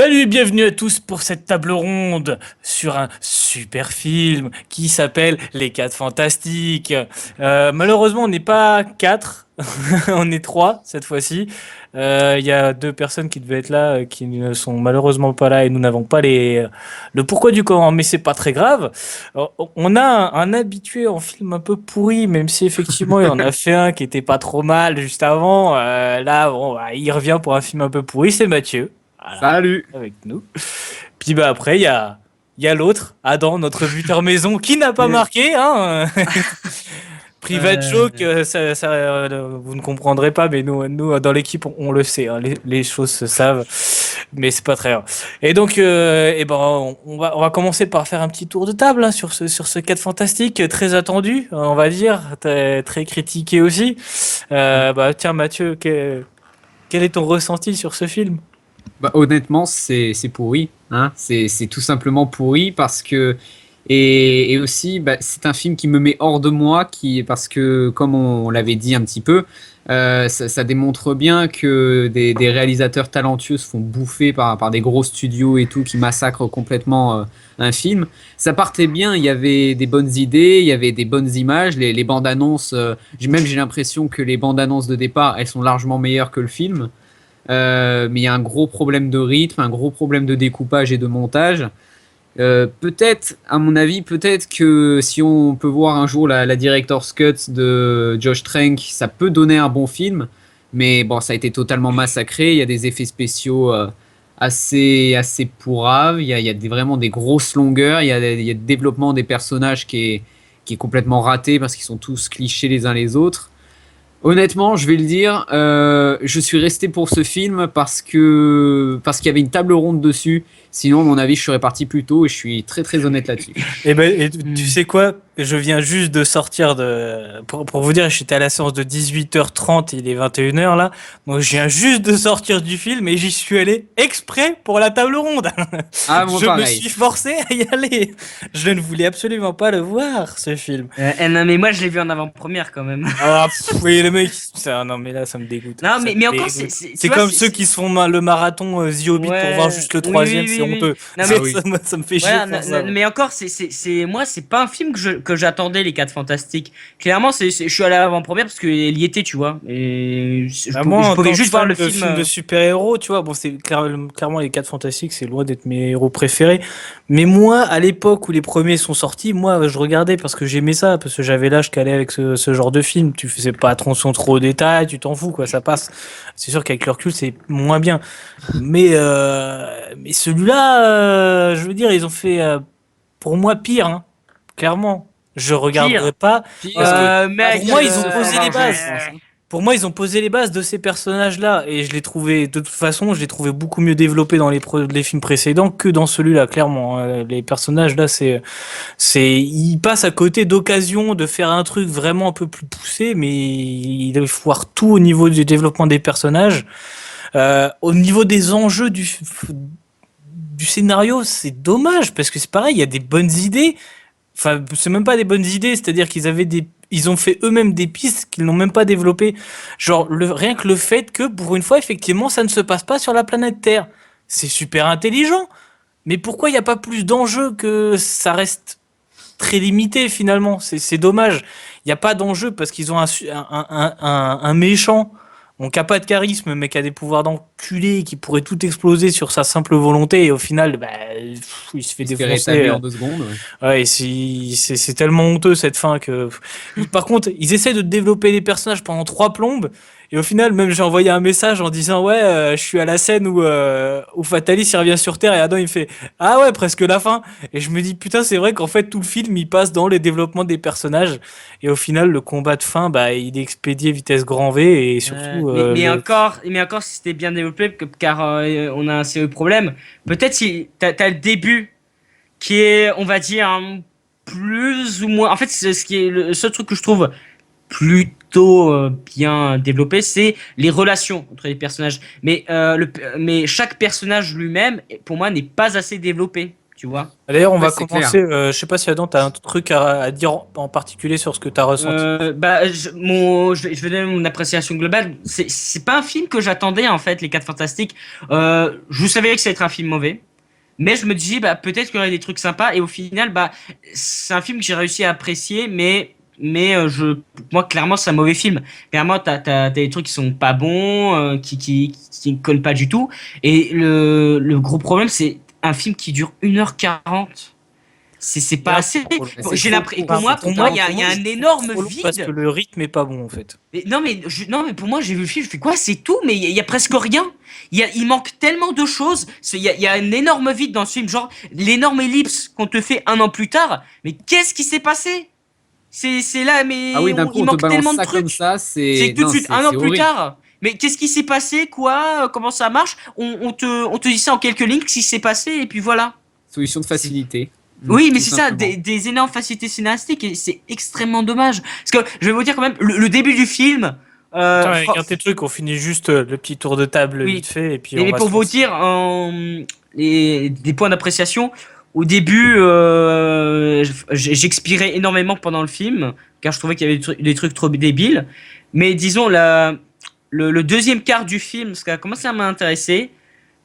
Salut et bienvenue à tous pour cette table ronde sur un super film qui s'appelle Les 4 Fantastiques. Malheureusement, on n'est pas 4, on est 3 cette fois-ci. Il y a deux personnes qui devaient être là qui ne sont malheureusement pas là et nous n'avons pas le pourquoi du comment, mais c'est pas très grave. On a un habitué en film un peu pourri, même si effectivement il en a fait un qui était pas trop mal juste avant. Là, bon, bah, il revient pour un film un peu pourri, c'est Mathieu. Voilà, Salut. avec nous. Puis bah après, il y a l'autre, Adam, notre buteur maison, qui n'a pas Yes. marqué, hein. Private joke, Euh, vous ne comprendrez pas, mais nous dans l'équipe, on le sait, hein, les choses se savent, mais c'est pas très grave. Et donc, eh ben, on va commencer par faire un petit tour de table hein, sur ce 4 fantastique, très attendu, on va dire, très critiqué aussi. Bah tiens, Mathieu, quel est ton ressenti sur ce film? honnêtement, c'est pourri, hein. C'est tout simplement pourri parce que et aussi c'est un film qui me met hors de moi parce que comme on l'avait dit un petit peu, ça démontre bien que des réalisateurs talentueux se font bouffer par des gros studios et tout qui massacrent complètement un film. Ça partait bien, il y avait des bonnes idées, il y avait des bonnes images, les bandes annonces. J'ai l'impression que les bandes annonces de départ, elles sont largement meilleures que le film. Mais il y a un gros problème de rythme, un gros problème de découpage et de montage. Peut-être, à mon avis, peut-être que si on peut voir un jour la director's cut de Josh Trank, ça peut donner un bon film. Mais bon, ça a été totalement massacré. Il y a des effets spéciaux assez pourraves. Il y a vraiment des grosses longueurs. Il y a le développement des personnages qui est complètement raté parce qu'ils sont tous clichés les uns les autres. Honnêtement, je vais le dire, je suis resté pour ce film parce qu'il y avait une table ronde dessus. Sinon, à mon avis, je serais parti plus tôt et je suis très très honnête là-dessus. Eh ben, et tu Hmm. sais quoi? Je viens juste de sortir de. Pour vous dire, j'étais à la séance de 18h30, il est 21h là. Donc, je viens juste de sortir du film et j'y suis allé exprès pour la table ronde. Ah, moi Je me pareil. suis forcé à y aller. Je ne voulais absolument pas le voir, ce film. Non, mais moi je l'ai vu en avant-première quand même. Ah, oui, le mec, non, mais là, ça me dégoûte. Non, Ça me mais encore, dégoûte. tu C'est vois, comme ceux qui se font le marathon The Hobbit pour voir Ouais, juste le oui, troisième, oui, c'est oui, oui. honteux. Non, Ah mais oui. Ça me fait chier voilà, pour ça. mais encore, moi, c'est pas un film que j'attendais, Les 4 Fantastiques. Clairement, je suis allé à l'avant-première parce qu'il y était, tu vois. Et Bah moi, je en pouvais tant que juste voir fan le de film. films de super-héros, tu vois, bon, clairement les 4 Fantastiques, c'est loin d'être mes héros préférés. Mais moi, à l'époque où les premiers sont sortis, moi, je regardais parce que j'aimais ça, parce que j'avais l'âge qu'allait avec ce genre de film. Tu faisais pas attention trop aux détails, tu t'en fous, quoi, ça passe. C'est sûr qu'avec le recul, c'est moins bien. Mais celui-là, je veux dire, ils ont fait, pour moi, pire, hein, clairement. Je regarderai Pire. pas parce que pour Mec, moi, ils ont Se faire posé les largement, je bases. pense, hein. Pour moi, ils ont posé les bases de ces personnages-là et je les trouvais, de toute façon, je les trouvais beaucoup mieux développés dans les films précédents que dans celui-là, clairement. Les personnages là, ils passent à côté d'occasions de faire un truc vraiment un peu plus poussé, mais ils foirent tout au niveau du développement des personnages. Au niveau des enjeux du scénario, c'est dommage parce que c'est pareil, il y a des bonnes idées. Enfin, c'est même pas des bonnes idées, c'est-à-dire ils ont fait eux-mêmes des pistes qu'ils n'ont même pas développées. Genre, rien que le fait que, pour une fois, effectivement, ça ne se passe pas sur la planète Terre. C'est super intelligent. Mais pourquoi il n'y a pas plus d'enjeux que ça reste très limité finalement? C'est dommage. Il n'y a pas d'enjeu parce qu'ils ont un méchant qui a pas de charisme mais qui a des pouvoirs d'enculé et qui pourrait tout exploser sur sa simple volonté et au final, bah, il se fait Il se fait défoncer. rétablir en 2 secondes. Ouais. Ouais, et c'est tellement honteux cette fin que. Par contre, ils essaient de développer les personnages pendant 3 plombes. Et au final, même j'ai envoyé un message en disant ouais, je suis à la scène où Fatalis il revient sur Terre et Adam il fait ah ouais, presque la fin. Et je me dis putain, c'est vrai qu'en fait tout le film il passe dans les développements des personnages. Et au final, le combat de fin, bah il est expédié vitesse grand V et surtout mais encore, si c'était bien développé, car on a un sérieux problème. Peut-être si t'as le début qui est, on va dire, plus ou moins. En fait, c'est ce qui est le seul truc que je trouve plutôt bien développé, c'est les relations entre les personnages. Mais chaque personnage lui-même, pour moi, n'est pas assez développé. tu vois. D'ailleurs, on Ouais, va c'est commencer. Je sais pas si Adam, t'as un truc à dire en particulier sur ce que t'as ressenti. Je vais donner mon appréciation globale. C'est pas un film que j'attendais en fait, Les 4 Fantastiques. Je savais que ça allait être un film mauvais, mais je me dis bah peut-être qu'il y aurait des trucs sympas et au final bah c'est un film que j'ai réussi à apprécier, mais moi clairement c'est un mauvais film. Clairement t'as des trucs qui sont pas bons, qui ne collent pas du tout. Et le gros problème c'est un film qui dure 1h40. C'est pas assez. C'est J'ai trop l'impression, court, pour c'est moi, trop il y a Je un trouve énorme trop long parce que vide. le rythme est pas bon en fait. Mais non, mais pour moi, j'ai vu le film, je fais quoi? C'est tout, mais il y a presque rien. Il manque tellement de choses. Il y a un énorme vide dans ce film, genre l'énorme ellipse qu'on te fait 1 an plus tard. Mais qu'est-ce qui s'est passé? C'est là, mais Ah oui, d'un coup, il on te manque balance tellement de ça comme trucs. ça, C'est c'est. que tout de Non, suite, un c'est an plus horrible. tard. Mais qu'est-ce qui s'est passé? Quoi? Comment ça marche? On te dit ça en quelques lignes, ce qui s'est passé, et puis voilà. Solution de facilité. Oui, mais Tout c'est ça, simplement. des énormes facilités scénaristiques, et c'est extrêmement dommage. Parce que je vais vous dire quand même, le début du film, Attends, fran- regarde tes trucs, on finit juste le petit tour de table oui, vite fait et puis on mais va pour se vous lancer. dire, des points d'appréciation, au début, j'expirais énormément pendant le film, car je trouvais qu'il y avait des trucs trop débiles. Mais disons, le deuxième quart du film, ça a commencé à m'intéresser.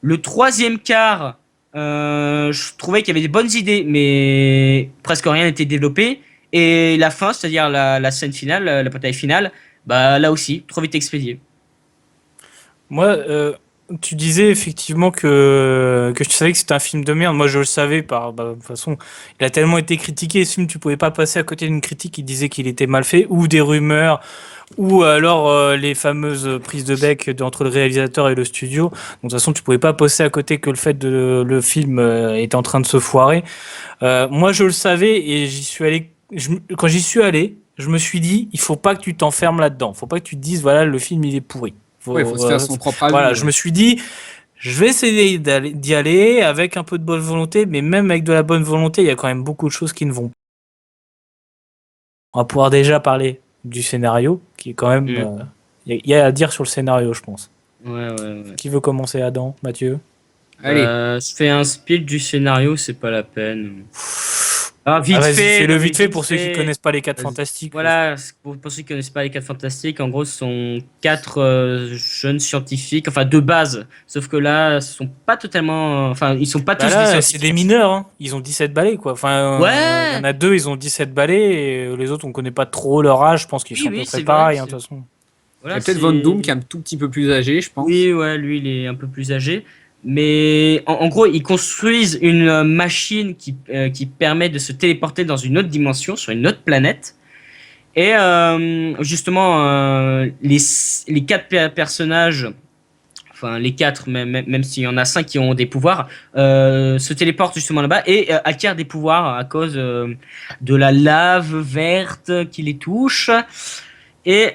Le troisième quart, je trouvais qu'il y avait des bonnes idées, mais presque rien n'était développé. Et la fin, c'est-à-dire la scène finale, la bataille finale, bah là aussi, trop vite expédié. Moi, tu disais effectivement que tu savais que c'était un film de merde. Moi, je le savais de toute façon, il a tellement été critiqué ce film, tu pouvais pas passer à côté d'une critique qui disait qu'il était mal fait ou des rumeurs ou alors les fameuses prises de bec entre le réalisateur et le studio. Donc, de toute façon, tu pouvais pas passer à côté que le fait de le film était en train de se foirer. Moi, je le savais et j'y suis allé. Quand j'y suis allé, je me suis dit, il faut pas que tu t'enfermes là-dedans. Faut pas que tu te dises, voilà, le film il est pourri. Ouais, il faut se faire son propre avis. Voilà, Ouais. je me suis dit, je vais essayer d'y aller avec un peu de bonne volonté, mais même avec de la bonne volonté, il y a quand même beaucoup de choses qui ne vont pas. On va pouvoir déjà parler du scénario, qui est quand même. Il y a à dire sur le scénario, je pense. Ouais. Qui veut commencer, Adam, Mathieu? Allez, Je fais un speed du scénario, c'est pas la peine. Ah, vite Vas-y, fait, fais-le non, mais vite fait pour ceux qui fait. connaissent pas les 4 Vas-y. fantastiques. Voilà, pour ceux qui connaissent pas les 4 fantastiques, en gros, ce sont 4 jeunes scientifiques, enfin de base. Sauf que là, ce sont pas totalement. Enfin, ils sont pas tous Bah des là, c'est scientifiques. des mineurs, hein. Ils ont 17 balais, quoi. Enfin, il y Ouais! en a 2, ils ont 17 balais, et les autres, on connaît pas trop leur âge. Je pense qu'ils Oui, sont à oui, peu près c'est pareils, vrai, hein, de toute façon. il y Voilà, a peut-être Von Doom qui est un tout petit peu plus âgé, je pense. Oui, ouais, lui, il est un peu plus âgé. Mais en gros, ils construisent une machine qui permet de se téléporter dans une autre dimension, sur une autre planète. Et justement, les 4 personnages, enfin les 4, même s'il y en a 5 qui ont des pouvoirs, se téléportent justement là-bas et acquièrent des pouvoirs à cause de la lave verte qui les touche. Et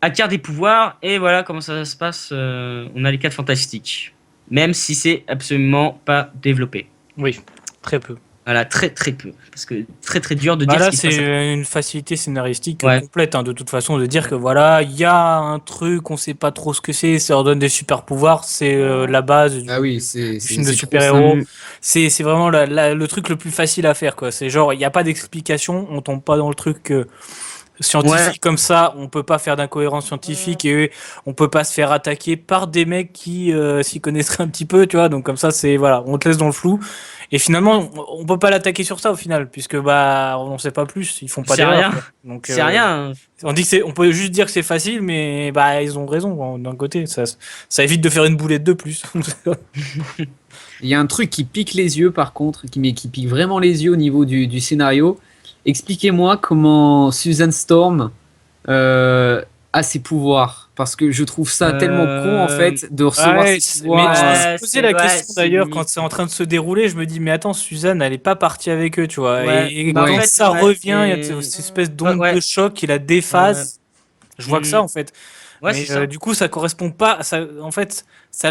acquiert des pouvoirs, et voilà comment ça se passe. On a les 4 fantastiques, même si c'est absolument pas développé. Oui, très peu. Voilà, très très peu, parce que très très dur de Bah dire là, ce qui se passe. c'est une facilité scénaristique Ouais. complète, hein, de toute façon, de dire que voilà, il y a un truc, on sait pas trop ce que c'est, ça leur donne des super pouvoirs, c'est la base Ah oui, du film de c'est trop super-héros. simple. C'est vraiment le truc le plus facile à faire, quoi. C'est genre, il n'y a pas d'explication, on tombe pas dans le truc scientifique Ouais. comme ça, on peut pas faire d'incohérence scientifique et on peut pas se faire attaquer par des mecs qui s'y connaisseraient un petit peu, tu vois. Donc comme ça, c'est voilà, on te laisse dans le flou. Et finalement, on peut pas l'attaquer sur ça au final, puisque bah on sait pas plus, ils font pas C'est d'erreur, rien. quoi. Donc C'est rien. on dit que on peut juste dire que c'est facile, mais bah ils ont raison d'un côté, ça évite de faire une boulette de plus. Il y a un truc qui pique les yeux par contre, qui pique vraiment les yeux au niveau du scénario. Expliquez-moi comment Susan Storm a ses pouvoirs. Parce que je trouve ça tellement con en fait de recevoir Ouais, ses mais pouvoirs. je me Ouais, suis posé la ouais, question c'est d'ailleurs limite. quand c'est en train de se dérouler, je me dis mais attends, Suzanne, elle est pas partie avec eux, tu vois. Ouais, Et bah, en quand fait, ça ouais, revient, il y a c'est- cette espèce d'onde ouais. de choc qui la déphase. Je vois que ça en fait. Ouais, Mais c'est ça. du coup, ça correspond pas. En fait, ça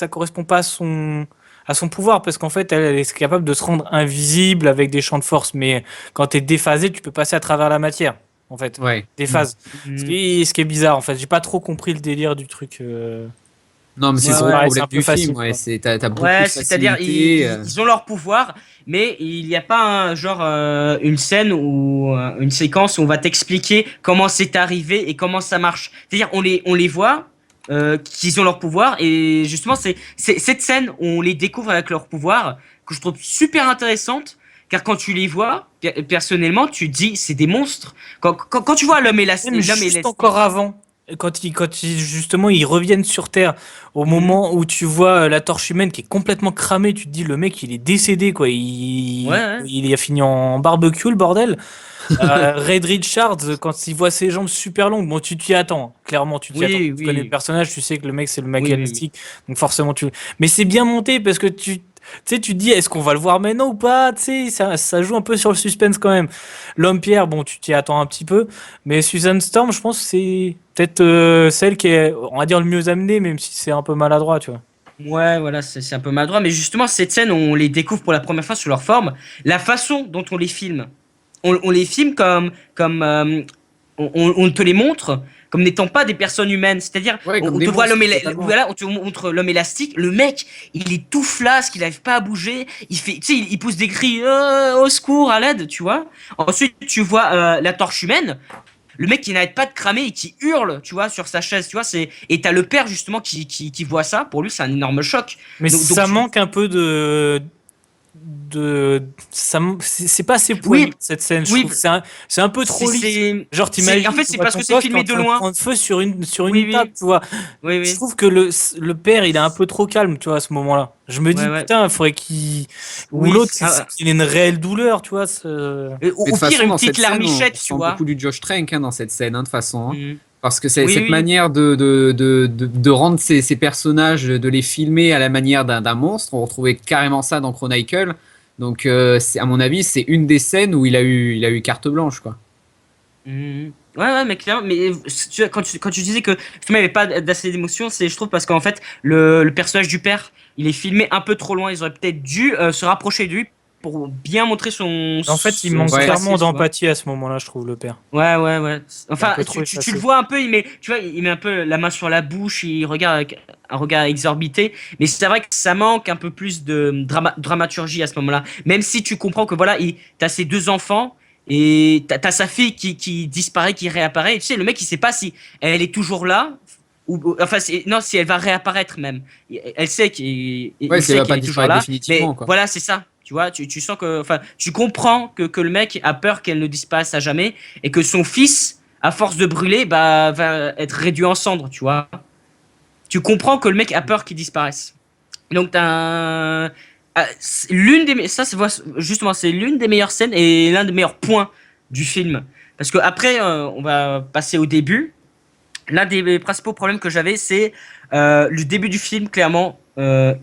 correspond pas à son pouvoir parce qu'en fait, elle est capable de se rendre invisible avec des champs de force. Mais quand t'es déphasé, tu peux passer à travers la matière. En fait, Ouais. déphase. Mm. Ce qui est bizarre. En fait, j'ai pas trop compris le délire du truc. Non, mais c'est Ouais, le gros ouais, c'est problème un peu du facile, film. Ouais, quoi. t'as beaucoup Ouais, de c'est-à-dire facilité. ils ont leur pouvoir, mais il n'y a pas une scène ou une séquence où on va t'expliquer comment c'est arrivé et comment ça marche. C'est-à-dire on les voit qu'ils ont leur pouvoir et justement c'est cette scène où on les découvre avec leur pouvoir que je trouve super intéressante. Car quand tu les vois, personnellement, tu te dis c'est des monstres. Quand tu vois Même l'homme juste encore élastique. avant, justement ils reviennent sur Terre, au Mhm. moment où tu vois la torche humaine qui est complètement cramée, tu te dis le mec il est décédé quoi, Ouais, ouais. il a fini en barbecue le bordel. Red Richards, quand il voit ses jambes super longues, bon tu t'y attends, clairement tu t'y attends, Oui, tu connais le oui, personnage, tu sais que le mec c'est le mec oui, oui, oui. élastique, donc forcément tu... Mais c'est bien monté parce que tu sais, tu te dis, est-ce qu'on va le voir maintenant ou pas? Tu sais, ça joue un peu sur le suspense quand même. L'homme Pierre, bon, tu t'y attends un petit peu. Mais Susan Storm, je pense que c'est peut-être celle qui est, on va dire, le mieux amenée, même si c'est un peu maladroit, tu vois. Ouais, voilà, c'est un peu maladroit, mais justement, cette scène, où on les découvre pour la première fois sous leur forme, la façon dont on les filme, on les filme on te les montre comme n'étant pas des personnes humaines, c'est-à-dire, Ouais, comme on des te voit monstres, totalement. voilà, on te montre l'homme élastique, le mec, il est tout flasque, il n'arrive pas à bouger, il fait, tu sais, il pousse des cris, au secours, à l'aide, tu vois. Ensuite, tu vois la torche humaine, le mec qui n'arrête pas de cramer et qui hurle, tu vois, sur sa chaise, tu vois, et t'as le père justement qui voit ça, pour lui c'est un énorme choc. Mais Donc ça manque un peu c'est pas assez oui, poignant cette scène, je oui, trouve. C'est un peu trop lisse. Genre, en t'imagines, fait tu c'est vois parce ton que c'est pote qui est en filmé de train de loin. prendre feu sur Oui, une table, oui, tu vois. oui, Je oui, trouve que le père, il est un peu trop calme, tu vois, à ce moment-là. Je me ouais, dis, ouais, putain, il faudrait qu'il. Ou oui, l'autre, qu'il ait une réelle douleur, tu vois. Mais de au toute pire façon, une dans petite cette scène, on larmichette, tu sent vois. beaucoup du Josh Trank dans cette scène, de toute façon. Mhm. Parce que c'est Oui, cette oui, manière de rendre ces personnages, de les filmer à la manière d'un monstre. On retrouvait carrément ça dans Chronicle. Donc, à mon avis, c'est une des scènes où il a eu carte blanche, quoi. mhm. Ouais, ouais, mais clairement, mais quand tu disais que le film avait pas d'assez d'émotion, c'est, je trouve, parce qu'en fait, le personnage du père, il est filmé un peu trop loin. Ils auraient peut-être dû se rapprocher de lui pour bien montrer En fait, il son manque Ouais, passé, clairement tu vois. d'empathie à ce moment-là, je trouve, le père. Ouais, ouais, ouais. C'est un Enfin, peu trop tu le effacé. vois un peu, tu vois, il met un peu la main sur la bouche, il regarde avec un regard exorbité. Mais c'est vrai que ça manque un peu plus de dramaturgie à ce moment-là. Même si tu comprends que voilà, t'as ses deux enfants et t'as sa fille qui disparaît, qui réapparaît. Et tu sais, le mec, il sait pas si elle est toujours là enfin, non, si elle va réapparaître même. Elle sait ouais, il ça sait va qu'il pas est toujours disparaître là. définitivement, Mais quoi. voilà, c'est ça. Tu vois, tu sens que, enfin, tu comprends que le mec a peur qu'elle ne disparaisse à jamais et que son fils, à force de brûler, bah, va être réduit en cendres, tu vois. Tu comprends que le mec a peur qu'il disparaisse. Donc, ça, justement, c'est l'une des meilleures scènes et l'un des meilleurs points du film. Parce que après, on va passer au début. L'un des principaux problèmes que j'avais, c'est le début du film, clairement,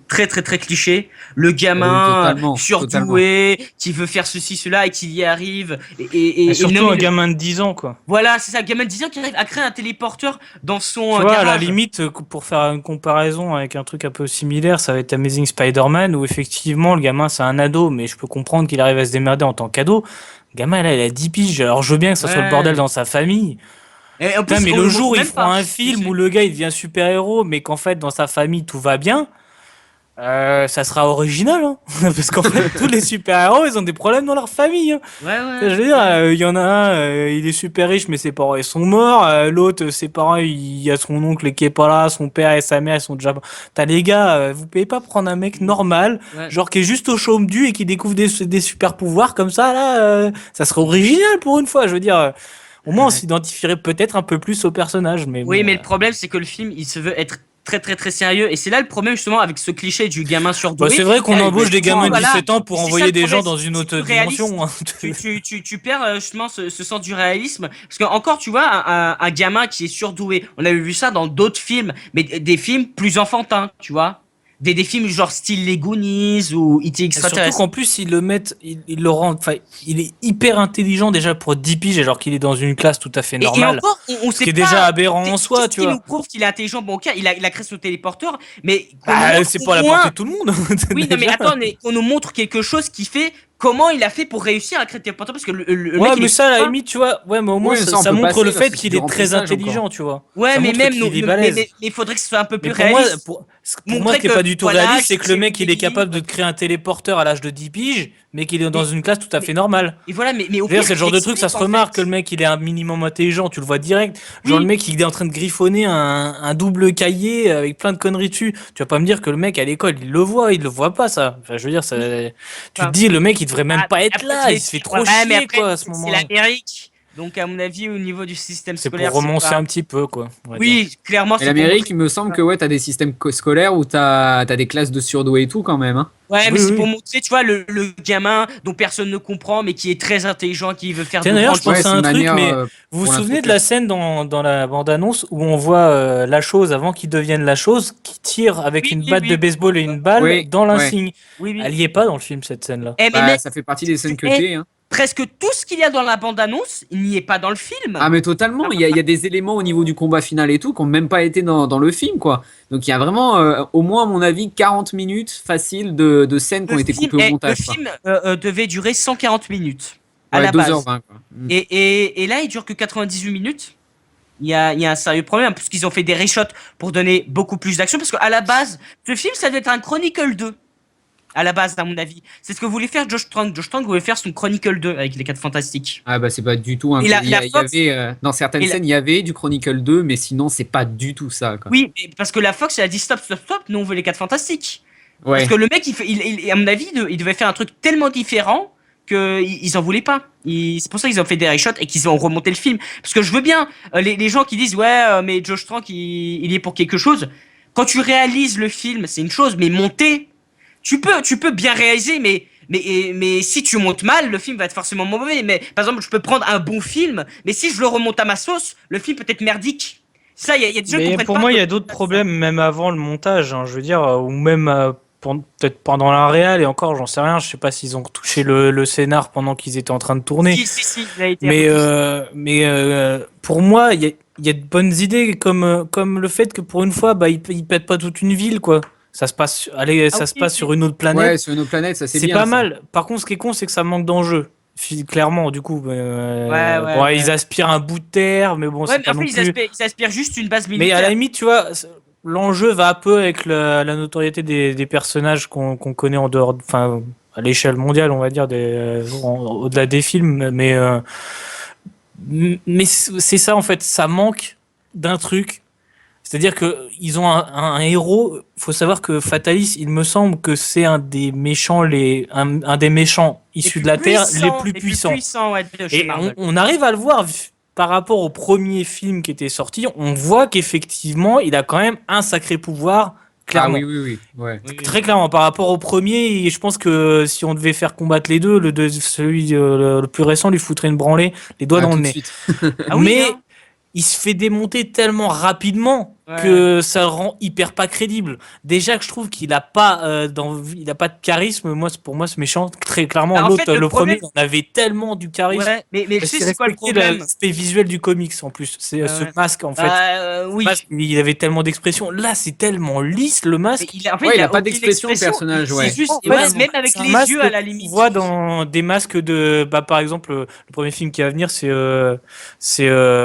très très très cliché. Le Oui, gamin totalement, totalement. surdoué qui veut faire ceci, cela et qui y arrive. Et Et surtout nomme un gamin de 10 ans, quoi. voilà, c'est ça, le gamin de 10 ans qui arrive à créer un téléporteur dans son Tu vois, à la garage. limite, pour faire une comparaison avec un truc un peu similaire, ça va être Amazing Spider-Man, où effectivement, le gamin, c'est un ado, mais je peux comprendre qu'il arrive à se démerder en tant qu'ado. Le gamin, là, il a 10 piges, alors je veux bien que ça soit le bordel Ouais. dans sa famille. Et en Putain, plus, mais on le le montre jour où ils même feront pas. un Tu film où sais. le gars, il devient super-héros, mais qu'en fait, dans sa famille, tout va bien, ça sera original, hein. Parce qu'en fait, tous les super-héros, ils ont des problèmes dans leur famille, hein. Ouais, Je ouais, veux dire, ouais. il y en a un, il est super riche, mais ses parents ils sont morts. L'autre, ses parents, il y a son oncle qui est pas là, son père et sa mère ils sont déjà. T'as les gars, vous pouvez pas prendre un mec normal, Ouais. genre qui est juste au chaume du et qui découvre des super pouvoirs comme ça là, ça serait original pour une fois. Je veux dire, au moins on Ouais. s'identifierait peut-être un peu plus au personnage, mais Oui, bon. mais le problème, c'est que le film, il se veut être très très très sérieux. Et c'est là le problème, justement, avec ce cliché du gamin Bah, c'est surdoué. vrai qu'on Ouais, il veut embauche être des grand, gamins de lui. Voilà. 17 ans pour Et c'est ça envoyer le des gens problème, dans une c'est autre plus réaliste. dimension, hein. Tu perds justement ce sens du réalisme. Parce que, encore, tu vois, un gamin qui est surdoué, on avait vu ça dans d'autres films, mais des films plus enfantins, tu vois. Des films genre style Les Goonies ou E.T. Et surtout Extraterrestre. qu'en plus, ils le mettent, ils le rendent, enfin, il est hyper intelligent déjà pour 10 piges, alors qu'il est dans une classe tout à fait Et normale. encore, on Ce sait qui est déjà pas. aberrant en soi, Qu'est-ce tu qui nous vois. prouve qu'il est intelligent? Bon, ok, il a créé son téléporteur, mais qu'on nous Bah, montre c'est au pas à la portée moins. de tout le monde, Oui, non, mais déjà. attends, mais qu'on nous montre quelque chose qui fait comment il a fait pour réussir à créer le téléporteur, parce que le Ouais, mec, il mais est ça, à la fin. limite, tu vois, ouais, mais au moins, Oui, ça, ça, on ça peut montre passer le parce fait que qu'il c'est est du très remplissage intelligent, encore. tu vois. Ouais, Ça mais montre même, qu'il est balèze. mais il faudrait que ce soit un peu plus Mais pour moi, réaliste. pour moi, Montrer ce qui est que, pas du tout voilà, réaliste, c'est que le c'est mec, il est Willy, capable de te créer un téléporteur à l'âge de 10 piges, mais qu'il est dans mais, une classe tout à mais- fait normale. et voilà, mais au Je veux dire, pire, c'est le qu'il genre de truc, ça explique, se en remarque que fait. le mec, il est un minimum intelligent, tu le vois direct. Genre, le Oui, mec, il est en train de griffonner un double cahier avec plein de conneries dessus. Tu vas pas me dire que le mec, à l'école, il le voit pas, ça. Enfin, je veux dire, ça, oui. tu te Enfin, dis, le mec, il devrait même ah, pas être après, je là, vais il se fait dire, trop ouais, mais chier, après, quoi, à ce c'est moment-là. l'Amérique. Donc, à mon avis, au niveau du système C'est pour scolaire, c'est romancer pas. un petit peu, quoi, on va dire. Oui, clairement, Et c'est pour l'Amérique, montrer. il me semble que ouais, t'as des systèmes scolaires où t'as des classes de surdoués et tout quand même. Hein. Ouais, mais Oui, c'est oui. pour montrer, tu vois, le gamin dont personne ne comprend, mais qui est très intelligent, qui veut faire Tiens, de d'ailleurs, je grandes Ouais, pense à choses. c'est un une truc, manière mais vous vous pour souvenez de l'introduire. la scène dans la bande-annonce où on voit la chose avant qu'il devienne la chose, qui tire avec Oui, une oui, batte de oui. baseball et une balle Oui, dans ouais. l'insigne. Oui, Elle oui. y est pas dans le film, cette scène-là. Eh, mais Bah, mec, ça fait partie des scènes eh, cutées. Hein. presque tout ce qu'il y a dans la bande-annonce, il n'y est pas dans le film. Ah, mais totalement. Il y a des éléments au niveau du combat final et tout qui n'ont même pas été dans le film, quoi. Donc, il y a vraiment, au moins, à mon avis, 40 minutes faciles de scènes qui ont été coupées au Le montage, quoi. film devait durer 140 minutes à Ouais, la base. 2h20, quoi. Mm. Et là, il dure que 98 minutes. Il y a un sérieux problème, puisqu'ils ont fait des reshots pour donner beaucoup plus d'action. Parce qu'à la base, ce film, ça devait être un Chronicle 2. À la base, à mon avis. C'est ce que voulait faire Josh Trank. Josh Trank voulait faire son Chronicle 2 avec les 4 Fantastiques. Ah, bah, c'est pas du tout un. Et la Il y Fox. avait, dans certaines Et la- scènes, il y avait du Chronicle 2, mais sinon, c'est pas du tout ça, quoi. Oui, parce que la Fox, elle a dit stop, stop, stop. Nous, on veut les 4 Fantastiques. Parce Ouais. que le mec, à mon avis, il devait faire un truc tellement différent qu'ils en voulaient pas. C'est pour ça qu'ils ont fait des reshots et qu'ils ont remonté le film. Parce que je veux bien, les gens qui disent, ouais, mais Josh Trank, il est pour quelque chose. Quand tu réalises le film, c'est une chose, mais monter, tu peux bien réaliser, mais si tu montes mal, le film va être forcément mauvais. Mais par exemple, je peux prendre un bon film, mais si je le remonte à ma sauce, le film peut être merdique. Ça, il y a des gens qui Mais comprennent pour pas moi, il y que- a d'autres problèmes, même avant le montage, hein, je veux dire, ou même peut-être pendant la réal, et encore, j'en sais rien, je sais pas s'ils ont touché le scénar pendant qu'ils étaient en train de tourner. Si, il a été Mais, repoussé. pour moi, il y a de bonnes idées, comme le fait que pour une fois, bah, ils pètent pas toute une ville, quoi. Ah Ça se oui, passe oui. sur une autre planète. Ouais, sur une autre planète, ça c'est C'est bien. pas Ça. mal. Par contre, ce qui est con, c'est que ça manque d'enjeu. Clairement, du coup. Ouais, Bon, ouais. ils aspirent un bout de terre, mais bon, Ouais, c'est mais pas en fait, non plus. ils aspirent juste une base Mais à militaire. la limite, tu vois, l'enjeu va un peu avec la notoriété des personnages qu'on connaît en dehors, enfin, à l'échelle mondiale, on va dire, au-delà des films. Mais c'est ça, en fait, ça manque d'un truc. C'est-à-dire que ils ont un héros. Faut savoir que Fatalis, il me semble que c'est un des méchants, un des méchants issus de la Terre les plus puissants. Ouais, de chez Et Marvel. on arrive à le voir par rapport au premier film qui était sorti. On voit qu'effectivement, il a quand même un sacré pouvoir, Ah clairement. oui, oui, oui. Ouais. Oui, oui. Très clairement, par rapport au premier, et je pense que si on devait faire combattre les deux, celui le plus récent lui foutrait une branlée, les doigts Ah, dans tout le de nez. suite. Ah oui, Mais hein. il se fait démonter tellement rapidement Ouais. que ça le rend hyper pas crédible. Déjà que je trouve qu'il a pas il a pas de charisme. Pour moi, ce méchant, très clairement, Bah, en l'autre, fait, le le premier, problème- il en avait tellement du charisme. Ouais, mais tu Parce sais, qu'il c'est quoi le respectait problème? l'aspect visuel du comics en plus. C'est ce Ouais. masque en fait. Oui. Masque, il avait tellement d'expression. Là, c'est tellement lisse le Mais masque. en fait, Ouais, il a pas aucune d'expression, le expression. personnage, C'est ouais. juste, En fait, ouais, même avec c'est un les masque yeux à la qu'on limite. voit dans des masques de, bah, par exemple, le premier film qui va venir,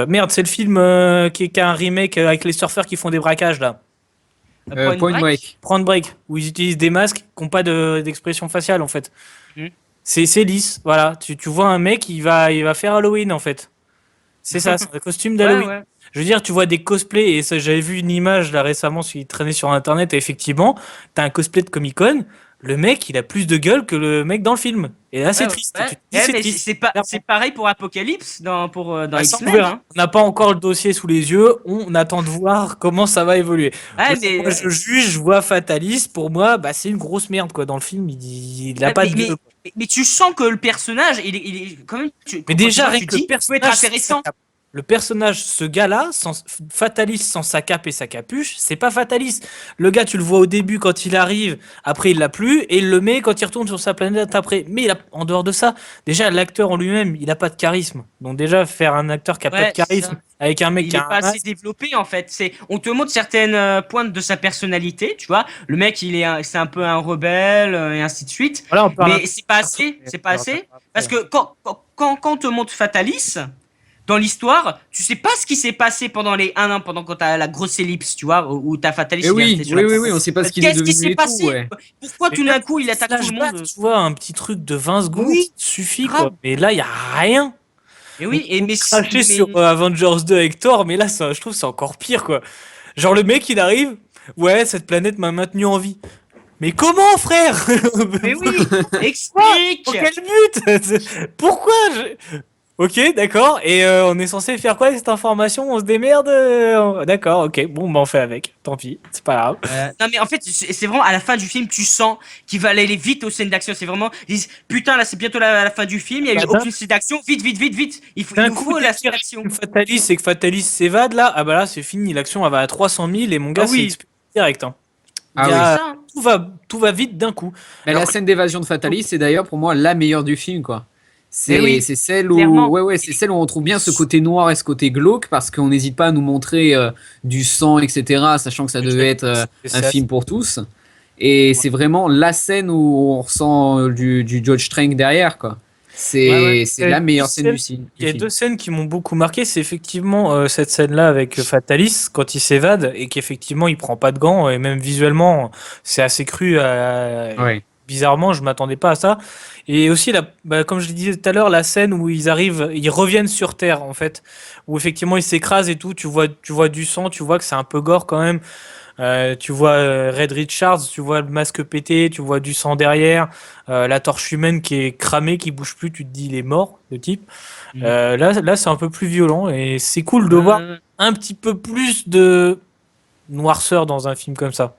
merde, c'est le film qui a un remake avec les surfeurs qui font des braquages là. Point Break. Prendre Break, où ils utilisent des masques qui n'ont pas d'expression faciale en fait. Mhm. C'est lisse, voilà. Tu vois un mec, il va faire Halloween en fait. C'est ça, c'est un costume Ouais, d'Halloween. ouais. Je veux dire, tu vois des cosplays, et ça, j'avais vu une image là récemment qui traînait sur internet, et effectivement, t'as un cosplay de Comic Con, le mec, il a plus de gueule que le mec dans le film. Et là, c'est Ouais, triste. ouais. Tu te dis, Ouais, c'est mais triste. c'est pareil pour Apocalypse dans Bah, ça, X-Men. Hein. on n'a pas encore le dossier sous les yeux, on attend de voir comment ça va évoluer. Ouais, Moi, je juge, je vois Fatalis, pour moi, bah, c'est une grosse merde quoi. Dans le film, il a Ouais, pas de gueule. mais tu sens que le personnage, il est quand même. Mais quand déjà, tu vois, rien tu que le dis, peut être personnage, intéressant. Le personnage, ce gars-là, Fatalis sans sa cape et sa capuche, c'est pas Fatalis. Le gars, tu le vois au début quand il arrive, après il l'a plus, et il le met quand il retourne sur sa planète après. Mais en dehors de ça, déjà l'acteur en lui-même, il a pas de charisme. Donc déjà, faire un acteur qui a pas de Ouais, c'est charisme ça. avec un mec Il qui est a pas un assez masque, développé en fait. On te montre certaines pointes de sa personnalité, tu vois. Le mec, c'est un peu un rebelle et ainsi de suite. voilà, on parle un Mais peu c'est pas perso, assez, mais c'est pas on verra assez. après. Parce que quand on te montre Fatalis dans l'histoire, tu sais pas ce qui s'est passé pendant les 1 an, pendant quand t'as la grosse ellipse, tu vois, où t'as Fatalis Et il est resté oui, sur oui, la oui, Terre. oui, on sait pas ce qu'il est Qu'est-ce qui devenu s'est et tout, passé? ouais. Pourquoi Mais tout même d'un coup il un attaque tout le flashback, monde? tu vois, un petit truc de 20 secondes, Oui, ça suffit quoi. grave. Mais là, il y a rien. Et On oui, et on crachait sur mais Avengers 2 avec Thor, mais là, ça, je trouve, c'est encore pire, quoi. Genre, le mec, il arrive, ouais, cette planète m'a maintenu en vie. Mais comment, frère? mais oui, Quoi? Pour explique. quel but? Pourquoi? Ok, d'accord. Et on est censé faire quoi avec cette information? On se démerde? D'accord, ok. Bon, bah on fait avec. Tant pis, c'est pas grave. Non mais en fait c'est vraiment à la fin du film tu sens qu'il va aller vite aux scènes d'action, c'est vraiment ils disent putain là c'est bientôt la fin du film, il y a eu Bah, aucune scène d'action, vite vite vite vite, il d'un nous coup, faut dès la qu'il scène y a d'action. une Fatalis et que Fatalis s'évade, là, ah bah là, c'est fini. L'action, elle va à 300 000 et mon Ah gars, c'est oui, expédié direct. Hein. Il Ah y c'est oui. a, ça, hein. tout va vite d'un coup. Mais Alors la que scène d'évasion de Fatalis, c'est d'ailleurs pour moi la meilleure du film, quoi. Mais oui, C'est celle où, clairement. ouais, ouais, c'est celle où on trouve bien ce côté noir et ce côté glauque parce qu'on n'hésite pas à nous montrer du sang, etc., sachant que ça devait être un c'est film pour tous. Et c'est vraiment la scène où on ressent du George Trank derrière, quoi. Ouais ouais. C'est la meilleure scène Il du y a film. deux scènes qui m'ont beaucoup marqué, c'est effectivement cette scène-là avec Fatalis quand il s'évade et qu'effectivement il prend pas de gants et même visuellement c'est assez cru. Ouais. Bizarrement, je m'attendais pas à ça. Et aussi comme je le disais tout à l'heure, la scène où ils reviennent sur Terre en fait, où effectivement ils s'écrasent et tout. Tu vois du sang, tu vois que c'est un peu gore quand même. Tu vois Red Richards, tu vois le masque pété, tu vois du sang derrière, la torche humaine qui est cramée, qui bouge plus, tu te dis il est mort, le type. Mm. Là c'est un peu plus violent et c'est cool de voir Ouais. un petit peu plus de noirceur dans un film comme ça.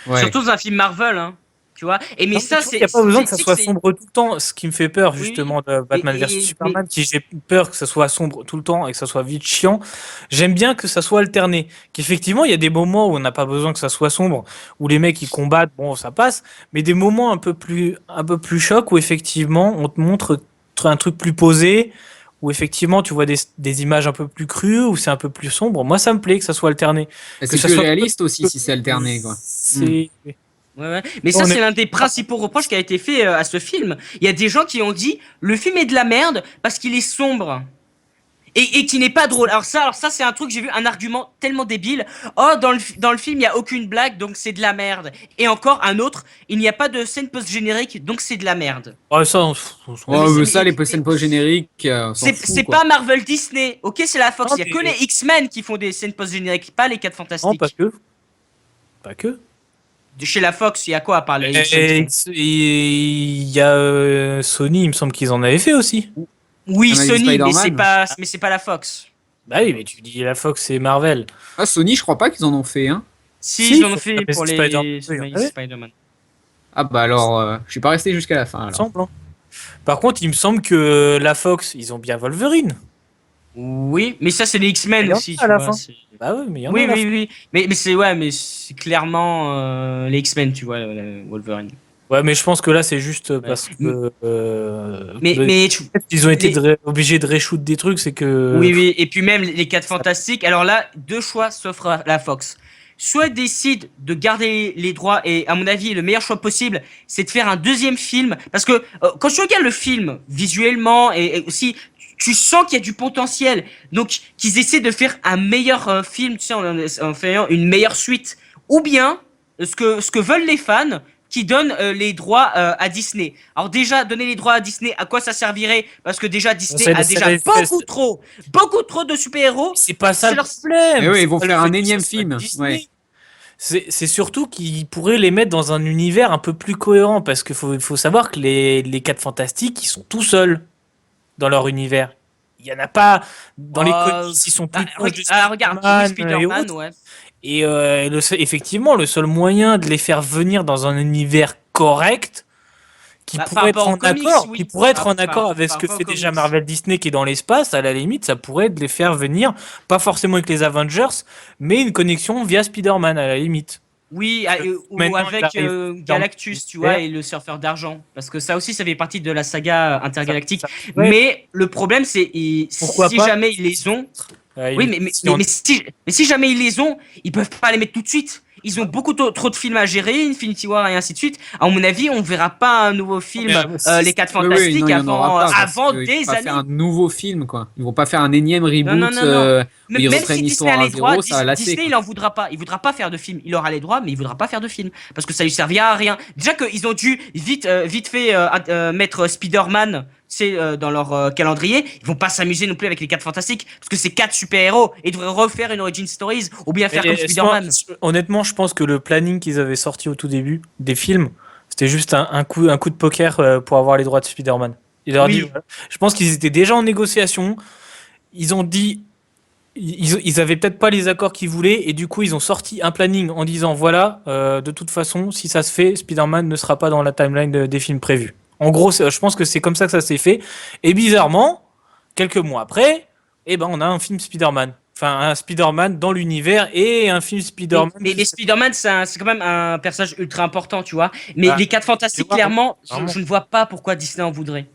Ouais. Surtout dans un film Marvel, hein. Tu vois. Et mais Non, mais ça tu vois, il n'y a pas besoin que ça soit sombre tout le temps. Ce qui me fait peur, oui, justement, de Batman vs mais Superman, si j'ai peur que ça soit sombre tout le temps et que ça soit vite chiant, j'aime bien que ça soit alterné. Qu'effectivement, il y a des moments où on n'a pas besoin que ça soit sombre, où les mecs ils combattent, bon, ça passe, mais des moments un peu plus chocs où effectivement on te montre un truc plus posé, où effectivement tu vois des images un peu plus crues, où c'est un peu plus sombre. Moi, ça me plaît que ça soit alterné. Et Que c'est ça plus soit. réaliste aussi si c'est alterné, quoi. Mm. C'est. ouais, ouais. Mais ça, On est- c'est l'un des principaux reproches qui a été fait à ce film. Il y a des gens qui ont dit le film est de la merde parce qu'il est sombre. Et qui n'est pas drôle. Alors ça, c'est un truc, j'ai vu un argument tellement débile. Oh, dans le film, il n'y a aucune blague, donc c'est de la merde. Et encore un autre, il n'y a pas de scène post-générique, donc c'est de la merde. Ouais, ça, on s'en Non, Ouais, mais mais c'est ça, mais- les scènes post-génériques, on s'en fout, c'est quoi. pas Marvel Disney, ok, c'est la Fox. Non, Il y a que mais- les X-Men qui font des scènes post-génériques, pas les 4 Non, pas Fantastiques. que. Pas que. De chez la Fox, il y a quoi à part les Et X-Men? il y a Sony, il me semble qu'ils en avaient fait aussi. Oui, Amazing Sony, Spider-Man. mais c'est pas la Fox. Bah oui, mais tu dis la Fox et Marvel. Ah, Sony, je crois pas qu'ils en ont fait, hein. Si, ils en ont fait Amazing pour les Spider-Man, oui, Amazing Spider-Man. Ah bah alors, je suis pas resté jusqu'à la fin, il me alors. semble. Hein. Par contre, il me semble que la Fox, ils ont bien Wolverine. Oui, mais ça c'est les Il X-Men y en a aussi, à tu la vois. fin. Bah oui, mais il y en a Oui, à la oui, fin. oui. Mais c'est ouais, mais c'est clairement les X-Men, tu vois, le Wolverine. Ouais, mais je pense que là, c'est juste Ouais. parce que. Mais Ils ont été les- obligés de reshoot des trucs, c'est que. oui, oui. Et puis même les 4 Fantastiques. Alors là, deux choix s'offrent à la Fox. Soit ils décident de garder les droits, et à mon avis, le meilleur choix possible, c'est de faire un deuxième film. Parce que quand tu regardes le film, visuellement, et aussi, tu sens qu'il y a du potentiel. Donc, qu'ils essaient de faire un meilleur film, tu sais, en faisant une meilleure suite. Ou bien, ce que veulent les fans, qui donnent les droits à Disney. Alors déjà, donner les droits à Disney, à quoi ça servirait? Parce que déjà, Disney a déjà beaucoup trop de super-héros. C'est pas ça C'est le leur- problème. Eh oui, ils C'est vont pas le faire fait un que énième ça soit film, Disney. ouais. C'est surtout qu'ils pourraient les mettre dans un univers un peu plus cohérent parce qu'il faut savoir que les 4 fantastiques, ils sont tout seuls dans leur univers. Il y en a pas dans les comics, ils sont plus proches de regarde, Spider-Man oui, et Spider-Man, autres. ouais. Et effectivement, le seul moyen de les faire venir dans un univers correct, qui Bah, pourrait être par rapport en aux comics, accord, oui. qui pourrait être en Par- accord par- avec par ce que rapport fait aux déjà comics. Marvel Disney qui est dans l'espace. À la limite, ça pourrait être de les faire venir, pas forcément avec les Avengers, mais une connexion via Spider-Man à la limite. Oui, Parce que ou maintenant, il avec arrive dans Galactus, tu vois, l'univers. et le surfeur d'argent. Parce que ça aussi, ça fait partie de la saga intergalactique. Ça pourrait être, Mais le problème, c'est pourquoi si pas, jamais ils les ont. à la Oui, limite, si mais si jamais ils les ont, ils peuvent pas les mettre tout de suite. Ils ont beaucoup trop de films à gérer, Infinity War et ainsi de suite. À mon avis, on verra pas un nouveau film, Les 4 Oui, oui, non, Fantastiques, il y en aura avant, pas parce avant qu'ils vont des pas faire années. un nouveau film, quoi. Ils vont pas faire un énième Non, non, reboot non, non. où ils Même refraient si une Disney a histoire à les droits, zéro, ça va lasser, Disney, quoi. il en voudra pas. Il voudra pas faire de film. Il aura les droits, mais il voudra pas faire de film. Parce que ça lui servira à rien. Déjà qu'ils ont dû vite fait mettre Spider-Man, c'est dans leur calendrier. Ils vont pas s'amuser non plus avec les 4 fantastiques. Parce que c'est 4 super-héros. Et ils devraient refaire une origin stories. Ou bien faire comme Spider-Man. Honnêtement, je pense que le planning qu'ils avaient sorti au tout début des films, c'était juste un coup de poker pour avoir les droits de Spider-Man. Il leur Oui. dit, voilà. Je pense qu'ils étaient déjà en négociation. Ils ont dit, ils avaient peut-être pas les accords qu'ils voulaient, et du coup, ils ont sorti un planning en disant, voilà, de toute façon, si ça se fait, Spider-Man ne sera pas dans la timeline des films prévus. En gros, je pense que c'est comme ça que ça s'est fait. Et bizarrement, quelques mois après, eh ben, on a un film Spider-Man. Enfin, un Spider-Man dans l'univers et un film Spider-Man. Mais Spider-Man, c'est quand même un personnage ultra important, tu vois. Mais Ah, les 4 fantastiques, vois, clairement, vraiment. je ne vois pas pourquoi Disney en voudrait.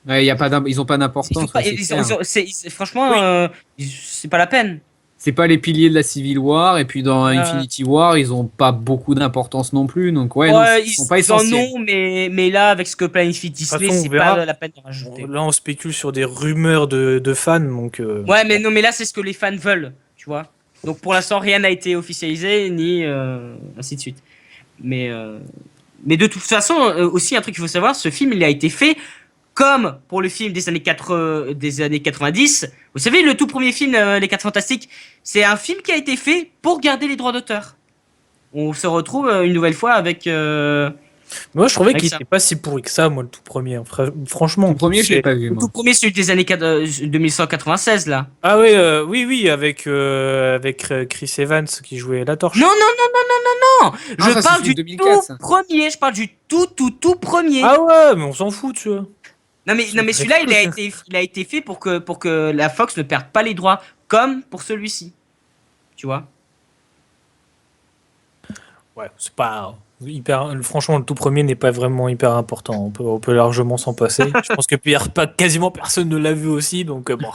Ouais, y a pas ils ont pas Ils ont d'importance, pas, ouais, c'est clair. franchement, Oui. c'est pas la peine. C'est pas les piliers de la Civil War, et puis dans Euh, Infinity War, ils ont pas beaucoup d'importance non plus, donc ouais, non, Ouais, ils sont pas ils en essentiels. ont, mais là, avec ce que planifie Disney, façon, on c'est verra. pas la peine de rajouter. Là, on spécule sur des rumeurs de fans, donc. Ouais, mais non, mais là, c'est ce que les fans veulent, tu vois. Donc pour l'instant, rien n'a été officialisé, ni ainsi de suite. Mais, euh, mais de toute façon, aussi, un truc qu'il faut savoir, ce film, il a été fait comme pour le film des des années 90. Vous savez, le tout premier film, Les 4 Fantastiques, c'est un film qui a été fait pour garder les droits d'auteur. On se retrouve une nouvelle fois avec... Moi, je trouvais Avec qu'il ça. était pas si pourri que ça, moi, le tout premier. Franchement. Le premier, je l'ai c'est- pas vu, Le moi. tout premier, celui des années 2196, là. Ah oui, oui, avec Chris Evans qui jouait la torche. Non, non, non, non, non, non, non. Ah, Je ça, c'est parle celui du de 2004, ça. tout premier. Je parle du tout premier. Ah ouais, mais on s'en fout, tu vois. Non, mais celui-là, il a été fait pour que la Fox ne perde pas les droits, comme pour celui-ci. Tu vois? Ouais, c'est pas hyper. Franchement, le tout premier n'est pas vraiment hyper important. On peut largement s'en passer. Je pense que quasiment personne ne l'a vu aussi, donc bon.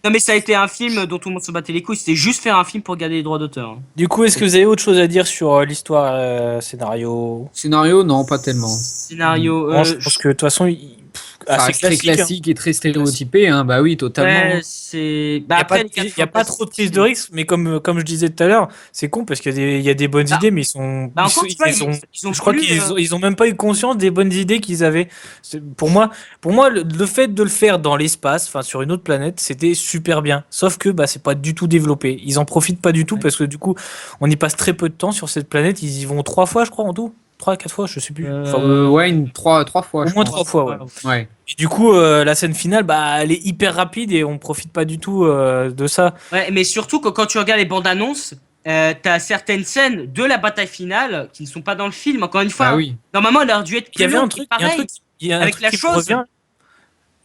Non, mais ça a été un film dont tout le monde se battait les couilles. C'était juste faire un film pour garder les droits d'auteur, hein. Du coup, est-ce que vous avez autre chose à dire sur l'histoire, scénario? Scénario, non, pas tellement. Scénario. Moi, je pense que de toute façon, Ça assez reste très classique, hein. classique et très stéréotypé, hein. Bah oui, totalement. Ouais, hein. c'est. Il Bah, n'y a, après, pas, les quatre y a pas trop de prise de risque, mais comme je disais tout à l'heure, c'est con parce qu'il y a des bonnes Bah, idées, mais ils sont. Bah, encore, tu vois, ils ont je crois voulu, qu'ils ont même pas eu conscience des bonnes idées qu'ils avaient. Pour moi le fait de le faire dans l'espace, enfin sur une autre planète, c'était super bien. Sauf que bah, c'est pas du tout développé. Ils en profitent pas du tout Ouais. parce que du coup, on y passe très peu de temps sur cette planète. Ils y vont 3 fois, je crois, en tout. 3, 4 fois, je sais plus. Enfin, Ouais, trois fois, au je moins pense. 3 fois, ouais. Ouais. Et du coup, la scène finale, bah, elle est hyper rapide et on profite pas du tout de ça. Ouais, mais surtout que quand tu regardes les bandes annonces, t'as certaines scènes de la bataille finale qui ne sont pas dans le film. Encore une fois, Ah oui. normalement, elle aurait dû être Il y plus avait un longue. truc, Et pareil, il y a un avec truc la qui me chose. revient.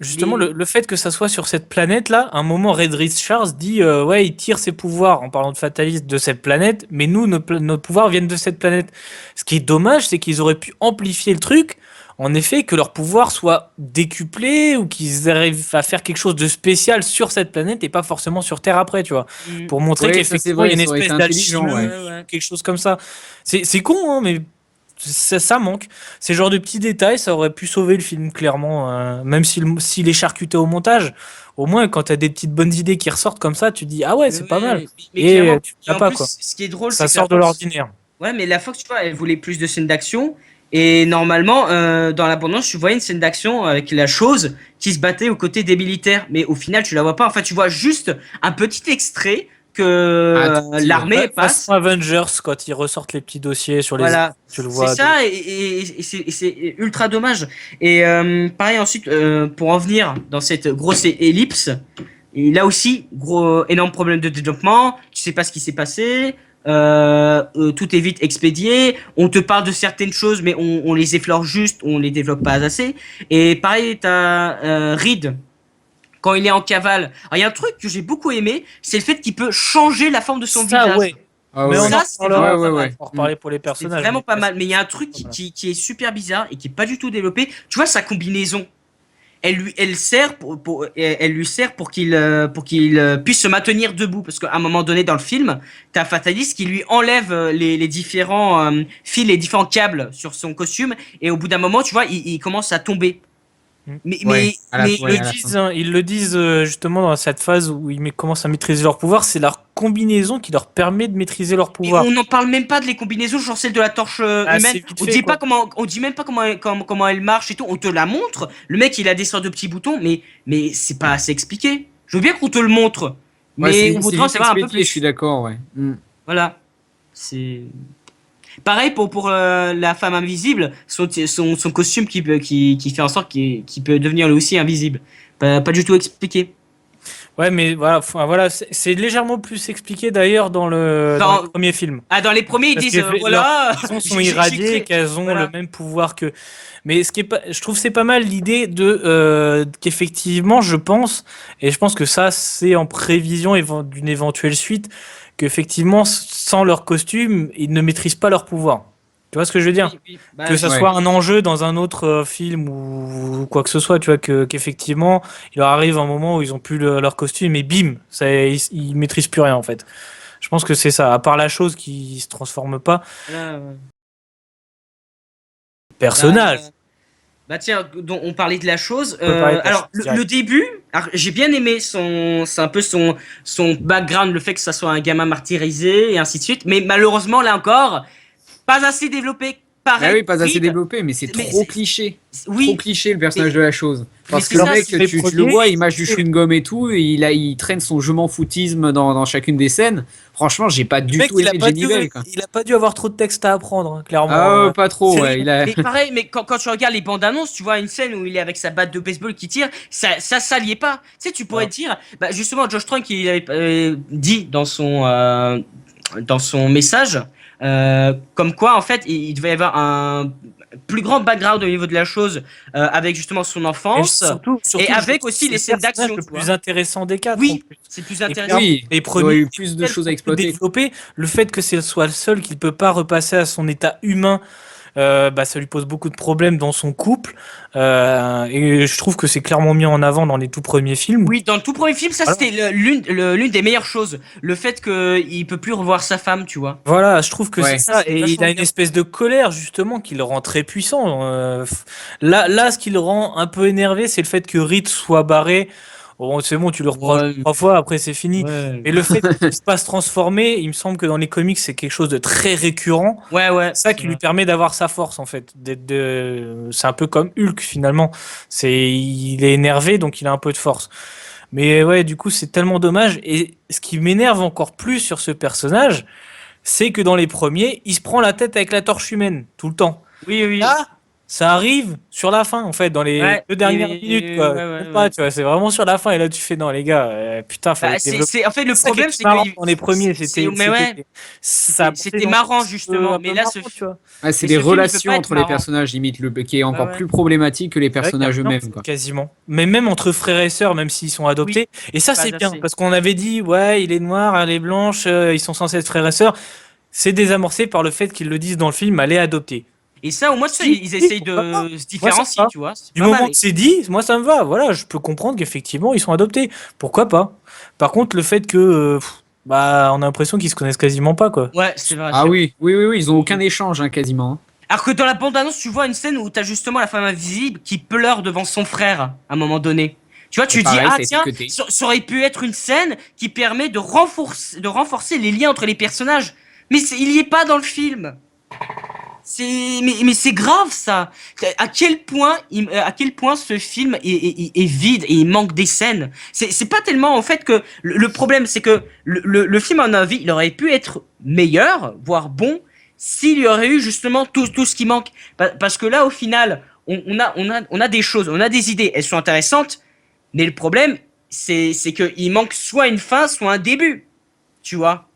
Justement, Mais- le fait que ça soit sur cette planète-là, à un moment, Red Richards dit ouais, il tire ses pouvoirs en parlant de fataliste de cette planète, mais nous, nos pouvoirs viennent de cette planète. Ce qui est dommage, c'est qu'ils auraient pu amplifier le truc, en effet, que leurs pouvoirs soient décuplés ou qu'ils arrivent à faire quelque chose de spécial sur cette planète et pas forcément sur Terre après, tu vois. Mm. Pour montrer Ouais, ça, qu'effectivement, c'est il y a une vrai, ça aurait espèce été intelligent, d'alchimie, ouais. quelque chose comme ça. C'est con, hein, mais ça manque. Ces genres de petits détails, ça aurait pu sauver le film, clairement. Même s'il est charcuté au montage, au moins, quand tu as des petites bonnes idées qui ressortent comme ça, tu dis, ah ouais, c'est pas mal. Mais Et clairement, tu et l'as en pas, plus, quoi. ce qui est drôle, Ça c'est que sort de la Fox- l'ordinaire. Ouais, mais la Fox, tu vois, elle voulait plus de scènes d'action. Et normalement, dans l'abondance, tu voyais une scène d'action avec la chose qui se battait aux côtés des militaires. Mais au final, tu la vois pas. En fait, tu vois juste un petit extrait que Ah, tout petit, l'armée passe. Façon Avengers, quand ils ressortent les petits dossiers sur les. Voilà, Tu le c'est vois. ça, et c'est ultra dommage. Et pareil, ensuite, pour en venir dans cette grosse ellipse, et là aussi, énorme problème de développement, tu sais pas ce qui s'est passé, tout est vite expédié, on te parle de certaines choses, mais on les effleure juste, on les développe pas assez. Et pareil, t'as Reed, quand il est en cavale. Alors, il y a un truc que j'ai beaucoup aimé, c'est le fait qu'il peut changer la forme de son Ça, visage. ouais. Ah Mais ouais, on Ça, en c'est reparlera, vraiment pas ouais, mal. on va reparler pour les C'est personnages. vraiment mais pas ça, mal, mais il y a un truc voilà. qui est super bizarre et qui est pas du tout développé. Tu vois, sa combinaison, elle lui sert pour qu'il puisse se maintenir debout. Parce qu'à un moment donné dans le film, t'as Fatalis qui lui enlève les différents fils, les différents câbles sur son costume, et au bout d'un moment, tu vois, il commence à tomber. Mm. Mais, Ouais, mais, à la mais Ils ouais, le à la disent, fin. hein, ils le disent justement dans cette phase où ils commencent à maîtriser leur pouvoir, c'est leur combinaison qui leur permet de maîtriser leur mais pouvoir. on n'en parle même pas de les combinaisons, genre celle de la torche Ah, humaine. c'est vite On fait, dit pas quoi. comment, on dit même pas comment elle marche et tout. On te la montre. Le mec, il a des sortes de petits boutons, mais c'est pas assez expliqué. Je veux bien qu'on te le montre, Ouais, mais on c'est voudrait en vite savoir un peu expédié, je suis plus. d'accord, ouais. Voilà. C'est pareil pour la femme invisible, son costume qui fait en sorte qu'il peut devenir lui aussi invisible. Pas du tout expliqué. Ouais, mais voilà, enfin, voilà, c'est légèrement plus expliqué d'ailleurs dans les Dans, premies films. dans les premiers, ils Parce disent que leurs voilà, maisons sont j'ai irradiées et créé. qu'elles ont le Voilà. même pouvoir que. Mais ce qui est pas, je trouve c'est pas mal l'idée de qu'effectivement, je pense, et je pense que ça c'est en prévision d'une éventuelle suite, qu'effectivement sans leur costume, ils ne maîtrisent pas leur pouvoir. Tu vois ce que je veux dire? Oui, oui. Bah, Que ça Ouais. soit un enjeu dans un autre film ou quoi que ce soit, tu vois, qu'effectivement, il leur arrive un moment où ils ont plus leur costume et bim, ils maîtrisent plus rien en fait. Je pense que c'est ça, à part la chose qui se transforme pas. voilà. Bah, Personnage, bah tiens, on parlait de la chose. on peut parler de la chose Alors le directe. début, alors, j'ai bien aimé c'est un peu son background, le fait que ça soit un gamin martyrisé et ainsi de suite. Mais malheureusement là encore, pas assez développé. Ah Pareil, oui, pas assez Reed, développé, mais c'est mais trop cliché. Trop oui, cliché le personnage mais, de la chose. mais Parce c'est que le ça. mec, c'est les tu le premiers, vois, il mâche du c'est- chewing-gum et tout, et il traîne son je m'en foutisme dans chacune des scènes. Franchement, j'ai pas Le du mec, tout aimé Jenny Bell, quoi. il a pas dû avoir trop de texte à apprendre, hein, clairement. Ah, pas trop, Mais, ouais. Il a... mais pareil, mais quand tu regardes les bandes annonces, tu vois une scène où il est avec sa batte de baseball qui tire, ça liait pas. Tu sais, tu pourrais Non. te dire, bah justement, Josh Trank, il avait dit dans son message, comme quoi en fait, il devait y avoir un plus grand background au niveau de la chose avec justement son Et enfance surtout, et surtout, je trouve avec que aussi c'est les le scènes personnage d'action, le tu plus vois. intéressant des quatre, en Oui, plus. c'est plus Et clairement, intéressant. Oui, les il y aurait premiers, eu plus de choses à exploiter. développés, le fait que ce soit le seul qu'il peut pas repasser à son état humain, bah, ça lui pose beaucoup de problèmes dans son couple. Et je trouve que c'est clairement mis en avant dans les tout premiers films. Oui, dans le tout premier film, ça Voilà. c'était l'une des meilleures choses. Le fait qu'il peut plus revoir sa femme, tu vois. Voilà, je trouve que c'est Ouais. Ça, ça. c'était Et il vachement a une bien. espèce de colère, justement, qui le rend très puissant. Là, ce qui le rend un peu énervé, c'est le fait que Reed soit barré. Bon, c'est bon, tu le reproches Ouais, 3 fois, après c'est fini. ouais. Mais le fait qu'il puisse pas se transformer, il me semble que dans les comics, c'est quelque chose de très récurrent. Ouais, ouais. C'est ça qui lui permet d'avoir sa force, en fait. C'est un peu comme Hulk, finalement. Il est énervé, donc il a un peu de force. Mais ouais, du coup, c'est tellement dommage. Et ce qui m'énerve encore plus sur ce personnage, c'est que dans les premiers, il se prend la tête avec la torche humaine, tout le temps. Oui, oui. Là, ça arrive sur la fin, en fait, dans les Ouais, 2 dernières minutes, quoi. ouais, Même ouais, pas, ouais. tu vois, c'est vraiment sur la fin. Et là, tu fais, non, les gars, putain, fallait Bah, développer. en fait, le C'est ça qui problème, était c'est marrant que. dans les premiers, Mais ouais, ça c'était marrant, justement. un Mais peu là, marrant, tu vois. Ouais, c'est mais les ce film, il peut relations pas être entre les marrant. personnages, limite, qui est Ouais, encore ouais. plus problématique que les C'est vrai qu'il y a personnages plein de eux-mêmes, scènes, quoi. quasiment. Mais même entre frères et sœurs, même s'ils sont Oui, adoptés. Et ça, pas c'est bien, assez. parce qu'on avait dit, ouais, il est noir, elle est blanche, ils sont censés être frères et sœurs. C'est désamorcé par le fait qu'ils le disent dans le film, elle est adoptée. Et ça, au moins, ça, Si, ils si, essayent pourquoi pas. de se Moi, ça me différencier, va. tu vois. C'est Du pas mal. moment que c'est dit, moi, ça me va. Voilà, je peux comprendre qu'effectivement, ils sont adoptés. Pourquoi pas? Par contre, le fait que, bah, on a l'impression qu'ils se connaissent quasiment pas, quoi. Ouais, c'est vrai. Ah oui, oui, oui, oui, ils ont Oui, aucun oui. échange, hein, quasiment, hein. Alors que dans la bande-annonce, tu vois une scène où t'as justement la femme invisible qui pleure devant son frère à un moment donné. Tu vois, Et tu dis, pareil, ah ça a été tiens, cuté. ça aurait pu être une scène qui permet de renforcer les liens entre les personnages. Mais il y est pas dans le film. Mais c'est grave ça. À quel point ce film est vide et il manque des scènes. C'est pas tellement en fait que le problème, c'est que le film en avis, il aurait pu être meilleur, voire bon, s'il y aurait eu justement tout ce qui manque. Parce que là, au final, on a des choses, on a des idées, elles sont intéressantes, mais le problème, c'est que il manque soit une fin, soit un début. Tu vois.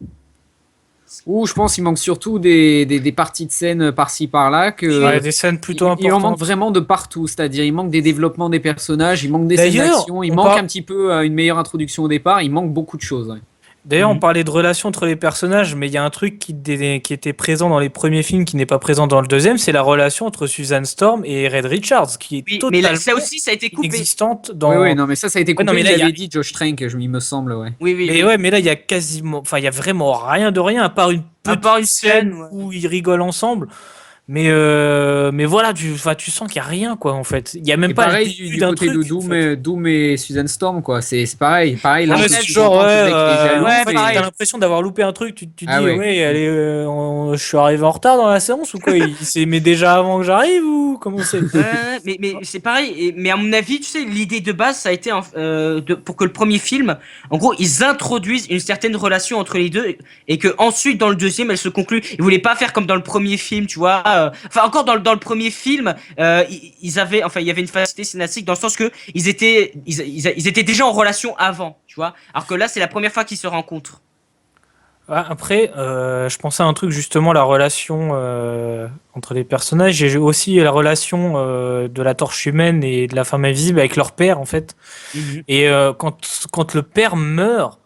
Ou je pense qu'il manque surtout des parties de scène par-ci par-là que Ouais, des scènes plutôt il en manque importantes. vraiment de partout, c'est-à-dire il manque des développements des personnages, il manque des scènes D'ailleurs, d'action, il on manque par- un petit peu une meilleure introduction au départ, il manque beaucoup de choses. Ouais. D'ailleurs, on Mhm. parlait de relations entre les personnages, mais il y a un truc qui était présent dans les premiers films, qui n'est pas présent dans le deuxième, c'est la relation entre Susan Storm et Red Richards, qui est Oui, mais là, totalement ça aussi, ça a été coupé. inexistante Oui, dans. oui, non, mais ça a été Ouais, non, coupé, mais il là, l'avait dit Josh Trank, il me semble, ouais. Oui, oui, Mais oui. ouais, mais là, il y a quasiment, enfin, il y a vraiment rien de rien, à part une À petite part une scène scène, ouais. où ils rigolent ensemble. Mais voilà, enfin, tu sens qu'il y a rien, quoi, en fait. Il y a même Et pas le pareil début du d'un côté truc, de en fait. Doom et Susan Storm, quoi. C'est pareil. Pareil, là, Ouais, on En peut c'est fait, genre, sous-entendre que le mec il est jaloux, ouais, en fait, pareil. t'as l'impression d'avoir loupé un truc, tu te Ah dis, ouais. ouais, allez, je suis arrivé en retard dans la séance ou quoi? Il s'est mais déjà avant que j'arrive ou comment c'est? Mais c'est pareil. Mais à mon avis, tu sais, l'idée de base, ça a été pour que le premier film, en gros, ils introduisent une certaine relation entre les deux et que ensuite, dans le deuxième, elle se conclut. Ils voulaient pas faire comme dans le premier film, tu vois. Enfin, encore dans le premier film, ils avaient, enfin, il y avait une facilité scénaristique dans le sens que ils étaient déjà en relation avant, tu vois. Alors que là, c'est la première fois qu'ils se rencontrent. Ah, après, je pensais à un truc justement, la relation entre les personnages. J'ai aussi la relation de la Torche humaine et de la femme invisible avec leur père en fait. Mhm. Et quand le père meurt,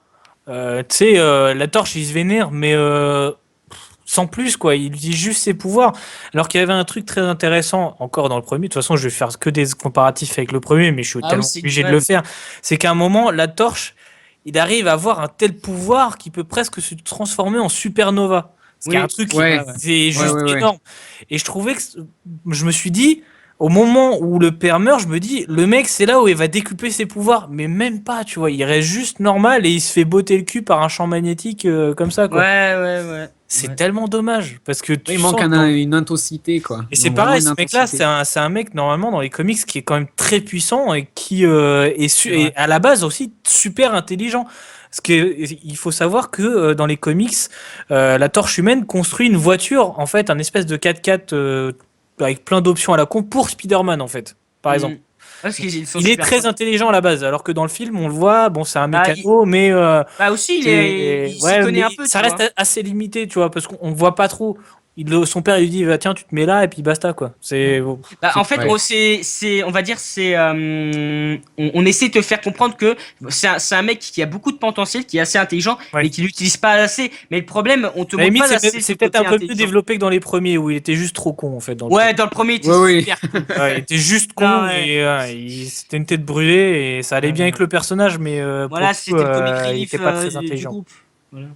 tu sais, la Torche il se vénère, mais sans plus quoi. Il utilise juste ses pouvoirs. Alors qu'il y avait un truc très intéressant encore dans le premier. De toute façon, je vais faire que des comparatifs avec le premier, mais je suis Ah oui, tellement c'est obligé de ouais. le faire. C'est qu'à un moment, la Torche il arrive à avoir un tel pouvoir qu'il peut presque se transformer en supernova. Ce qui est Oui. un truc qui Ouais. c'est Ouais, juste ouais, ouais. énorme. Et je trouvais que je me suis dit, au moment où le père meurt, je me dis, le mec, c'est là où il va décupler ses pouvoirs. Mais même pas, tu vois. Il reste juste normal et il se fait botter le cul par un champ magnétique comme ça, Ouais, quoi. ouais. C'est Ouais. tellement dommage. Parce que Ouais, tu il manque sens que dans- une intensité, quoi. et Il c'est manque vraiment pareil, une ce mec-là, intensité. c'est un mec normalement dans les comics qui est quand même très puissant et qui C'est vrai. est à la base aussi super intelligent. Parce que il faut savoir que dans les comics, la Torche humaine construit une voiture, en fait, un espèce de 4x4 avec plein d'options à la con pour Spider-Man, en fait, par exemple. Mhm. Parce qu'ils sont Il est super très forts. intelligent à la base, alors que dans le film, on le voit, bon, c'est un Bah, mécano, mais bah aussi, il s'y ouais, connaît mais un peu, ça tu reste vois. assez limité, tu vois, parce qu'on voit pas trop. Son père il lui dit, bah, tiens, tu te mets là et puis basta, quoi. C'est bon, Bah, en fait, Ouais. on va dire, on essaie de te faire comprendre que c'est un mec qui a beaucoup de potentiel, qui est assez intelligent, ouais. mais qui l'utilise pas assez. Mais le problème, on te À la montre limite, pas assez c'est ce peut-être côté un peu plus intelligent. développé que dans les premiers où il était juste trop con en fait. Dans le Ouais, dans le premier, il était Ouais, oui. super con. Ouais, il était juste Non, con ouais. et c'était une tête brûlée et ça allait bien avec le personnage, mais pour Voilà, le coup, c'était le comic il relief était pas très du intelligent. groupe. Voilà.